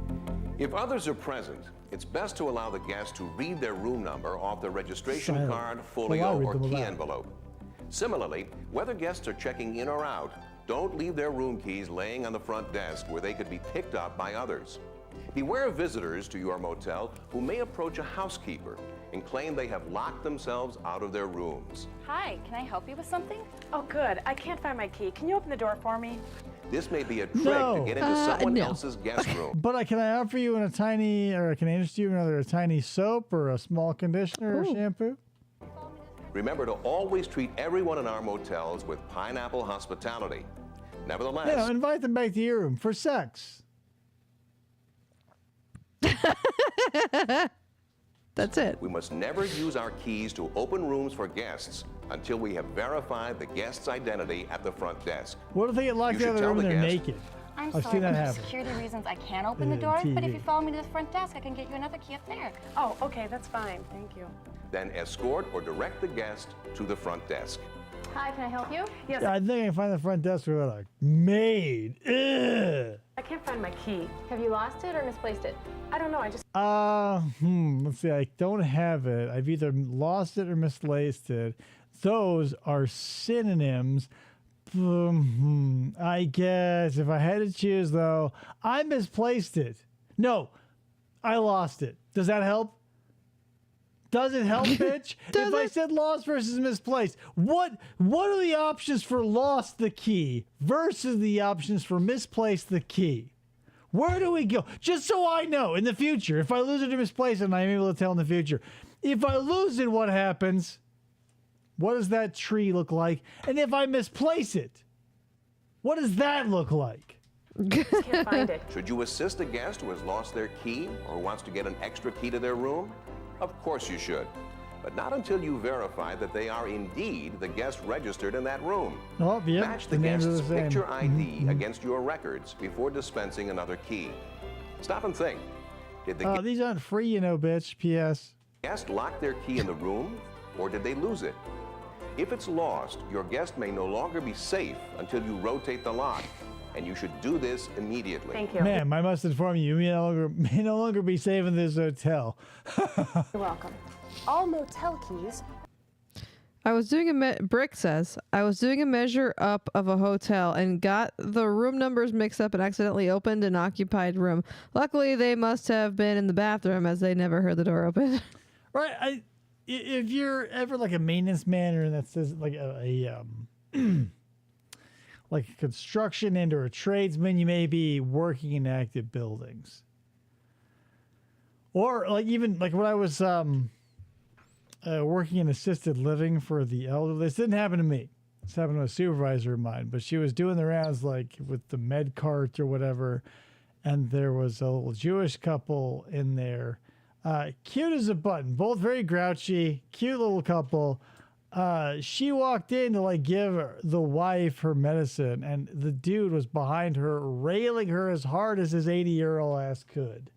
If others are present, it's best to allow the guest to read their room number off the registration Silent. card, Well, folio, I'll read or them key aloud. envelope. Similarly, whether guests are checking in or out, don't leave their room keys laying on the front desk where they could be picked up by others. Beware of visitors to your motel who may approach a housekeeper and claim they have locked themselves out of their rooms. Hi, can I help you with something? Oh, good. I can't find my key. Can you open the door for me? This may be a trick No. to get into someone no. else's guest room. But can I offer you a tiny soap or a small conditioner or shampoo? Remember to always treat everyone in our motels with pineapple hospitality. Nevertheless, You know, invite them back to your room for sex. That's it. we must never use our keys to open rooms for guests until we have verified the guest's identity at the front desk. What if they get locked You out of should the room tell and they're the guest. naked? I'm I've sorry, seen that but for happen. security reasons, I can't open the Yeah, door, but if TV. you follow me to the front desk, I can get you another key up there. Oh, okay, that's fine. Thank you. Then escort or direct the guest to the front desk. Hi, can I help you? Yes, Yeah, I think I can find the front desk without a maid. Ugh. I can't find my key. Have you lost it or misplaced it? I don't know. I just. Let's see. I don't have it. I've either lost it or misplaced it. Those are synonyms. I guess if I had to choose, though, I misplaced it. No, I lost it. Does that help? Does it help, bitch? If I said lost versus misplaced, what are the options for lost the key versus the options for misplaced the key? Where do we go? Just so I know in the future, if I lose it or misplace it, and I'm able to tell in the future. If I lose it, what happens? What does that tree look like? And if I misplace it, what does that look like? Can't find it. Should you assist a guest who has lost their key or wants to get an extra key to their room? Of course you should, but not until you verify that they are indeed the guest registered in that room. Oh, yeah. Match the names are guest's the same. picture ID against your records before dispensing another key. Stop and think. Did the These aren't free, you know, bitch. P.S. guest lock their key in the room, or did they lose it? If it's lost, your guest may no longer be safe until you rotate the lock, and you should do this immediately. Thank you. Ma'am, I must inform you, you may no longer be safe in this hotel. You're welcome. All motel keys. Brick says, I was doing a measure up of a hotel and got the room numbers mixed up and accidentally opened an occupied room. Luckily, they must have been in the bathroom as they never heard the door open. Right. If you're ever like a maintenance man or that says like like a construction and or a tradesman, you may be working in active buildings. Or like even like when I was working in assisted living for the elderly. This didn't happen to me. This happened to a supervisor of mine, but she was doing the rounds like with the med cart or whatever, and there was a little Jewish couple in there. Cute as a button, both very grouchy, cute little couple. She walked in to like give the wife her medicine, and the dude was behind her, railing her as hard as his 80-year-old ass could.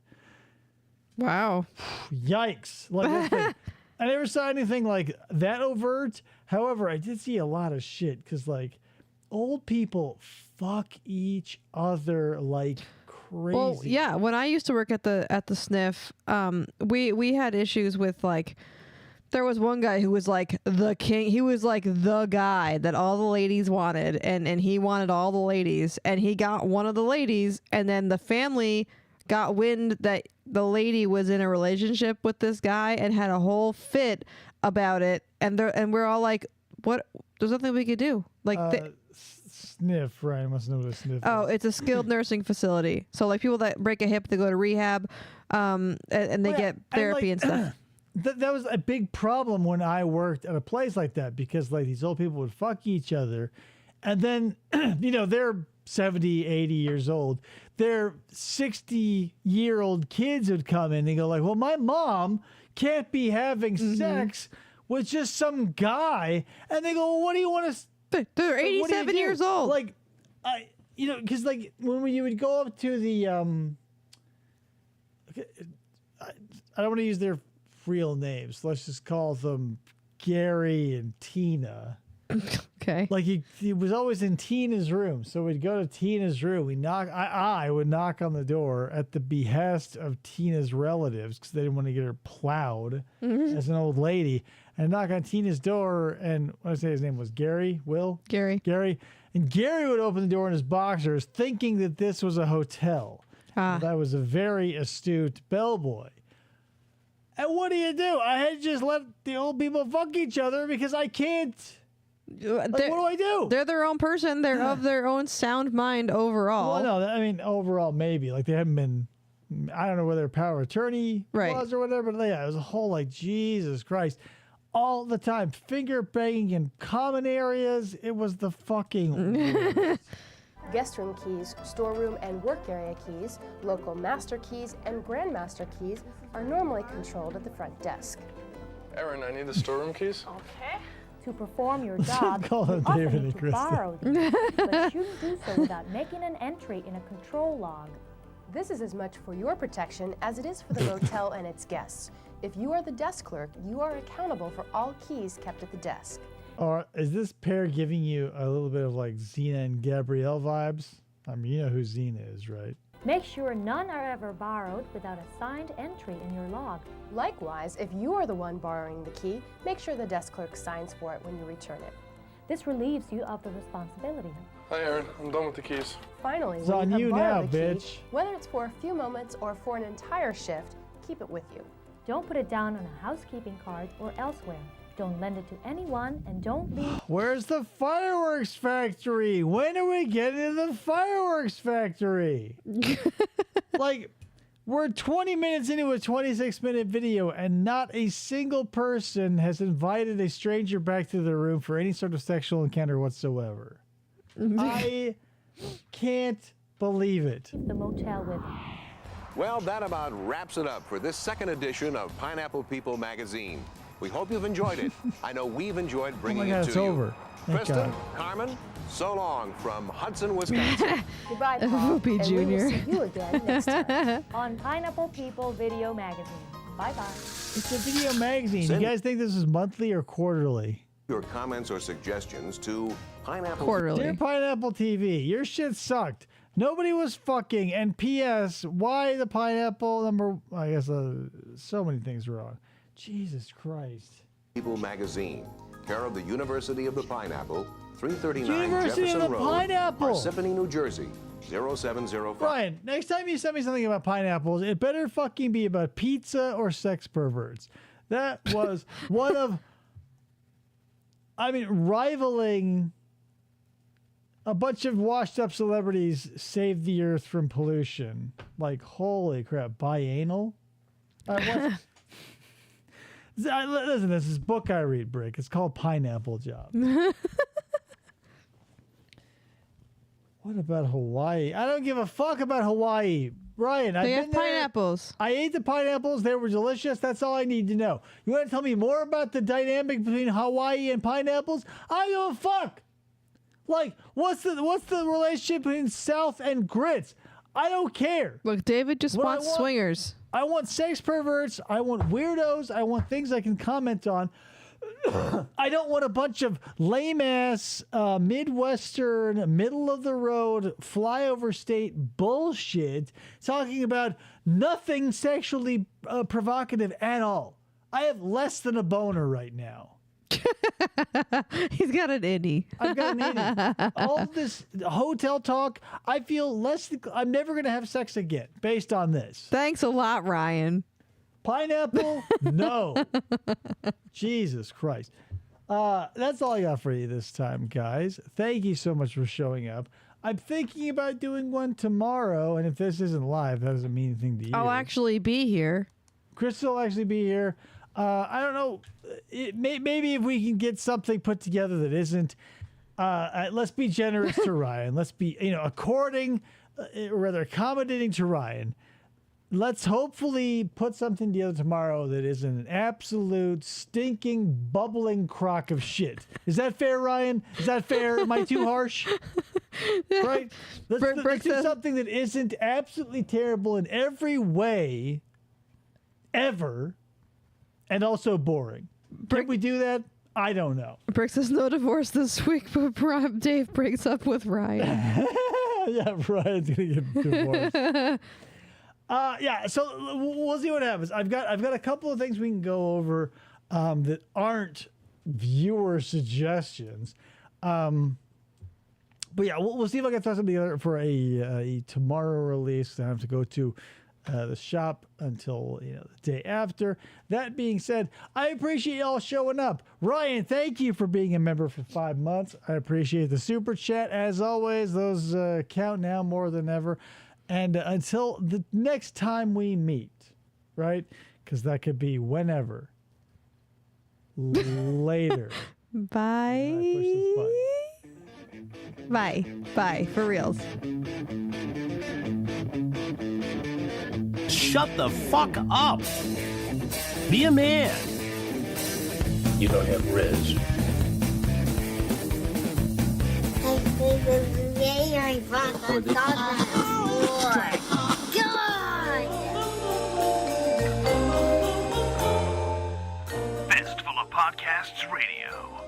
Wow. Yikes. Like, I never saw anything like that overt. However, I did see a lot of shit because like old people fuck each other like crazy. Well, yeah. When I used to work at the sniff, we had issues with like, there was one guy who was like the king. He was like the guy that all the ladies wanted, and he wanted all the ladies, and he got one of the ladies, and then the family got wind that the lady was in a relationship with this guy and had a whole fit about it, and we're all like, what? There's nothing we could do. Like sniff, Ryan must know what a sniff oh, is. it's a skilled nursing facility. So like people that break a hip, they go to rehab, and they get therapy and stuff. That was a big problem when I worked at a place like that, because like these old people would fuck each other, and then they're 70, 80 years old. Their 60-year-old kids would come in and go like, well, my mom can't be having sex with just some guy. And they go, well, what do you want to... They're 87 years old. Like, because like when you would go up to the... I don't want to use their real names. Let's just call them Gary and Tina. Okay. Like he was always in Tina's room, so we'd go to Tina's room. I would knock on the door at the behest of Tina's relatives because they didn't want to get her plowed as an old lady. And knock on Tina's door, and what I say his name was Gary. Gary, and Gary would open the door in his boxers, thinking that this was a hotel. That I was a very astute bellboy. And what do? I had to just let the old people fuck each other because I can't. Like, what do I do? They're their own person. They're of their own sound mind overall. Well, no, I mean, overall, maybe. Like, they haven't been, I don't know whether power of attorney was or whatever, but yeah, it was a whole, like, Jesus Christ. All the time. Finger banging in common areas. It was the fucking worst. Guest room keys, storeroom and work area keys, local master keys, and grandmaster keys are normally controlled at the front desk. Aaron, I need the storeroom keys. Okay. To perform your job, you Call them often David need and to Krista. borrow these, but shouldn't do so without making an entry in a control log. This is as much for your protection as it is for the motel and its guests. If you are the desk clerk, you are accountable for all keys kept at the desk. Or is this pair giving you a little bit of like Xena and Gabrielle vibes? I mean, you know who Xena is, right? Make sure none are ever borrowed without a signed entry in your log. Likewise, if you are the one borrowing the key, make sure the desk clerk signs for it when you return it. This relieves you of the responsibility. Hi, Aaron. I'm done with the keys. Finally, It's when on you you have borrowed now, the bitch. key, whether it's for a few moments or for an entire shift, keep it with you. Don't put it down on a housekeeping card or elsewhere. Don't lend it to anyone, and don't leave. Where's the fireworks factory? When are we getting to the fireworks factory? Like, we're 20 minutes into a 26-minute video, and not a single person has invited a stranger back to their room for any sort of sexual encounter whatsoever. I can't believe it. The motel with them. Well, that about wraps it up for this second edition of Pineapple People magazine. We hope you've enjoyed it. I know we've enjoyed bringing God, it it's to you. over. Thank Kristen, God. Carmen, so long from Hudson, Wisconsin. Goodbye, Paul. FFOP And we will Junior. see you again next time on Pineapple People Video Magazine. Bye-bye. It's a video magazine. You guys think this is monthly or quarterly? Your comments or suggestions to Pineapple Dear Pineapple TV, your shit sucked. Nobody was fucking. And P.S. Why the pineapple number? I guess so many things wrong. Jesus Christ. People magazine, care of the University of the Pineapple, 339 University of Jefferson the Road, Pineapple. Parsippany, New Jersey, 07005. Brian, next time you send me something about pineapples, it better fucking be about pizza or sex perverts. That was one of, rivaling a bunch of washed up celebrities saved the earth from pollution. Like, holy crap, bianal? Listen, this is book I read, Brick. It's called Pineapple Job. What about Hawaii? I don't give a fuck about Hawaii. Ryan, They have pineapples. I ate the pineapples. They were delicious. That's all I need to know. You want to tell me more about the dynamic between Hawaii and pineapples? I don't give a fuck. Like, what's the relationship between South and grits? I don't care. Look, David just wants swingers. I want sex perverts. I want weirdos. I want things I can comment on. I don't want a bunch of lame-ass, Midwestern, middle-of-the-road, flyover state bullshit talking about nothing sexually provocative at all. I have less than a boner right now. He's got an innie. I've got an innie. All this hotel talk, I feel less. I'm never going to have sex again based on this. Thanks a lot, Ryan. Pineapple? No. Jesus Christ. That's all I got for you this time, guys. Thank you so much for showing up. I'm thinking about doing one tomorrow, and if this isn't live, that doesn't mean anything to you. I'll actually be here. Crystal will actually be here. I don't know. Maybe if we can get something put together that isn't. Let's be generous to Ryan. Let's be, according, rather accommodating to Ryan. Let's hopefully put something together tomorrow that isn't an absolute stinking, bubbling crock of shit. Is that fair, Ryan? Is that fair? Am I too harsh? Right? Let's do something that isn't absolutely terrible in every way, ever, and also boring. Can we do that? I don't know. Brick says no divorce this week, but Dave breaks up with Ryan. Yeah, Ryan's going to get divorced. So we'll see what happens. I've got a couple of things we can go over that aren't viewer suggestions. But yeah, we'll see if I can throw something together for a tomorrow release. I have to go to the shop until the day after. That being said, I appreciate y'all showing up. Ryan, thank you for being a member for 5 months. I appreciate the super chat as always. Those count now more than ever. And until the next time we meet, right? Because that could be whenever. Later. Bye. Bye. Bye. For reals. Shut the fuck up. Be a man. You don't have Riz. Fistful of Podcasts Radio.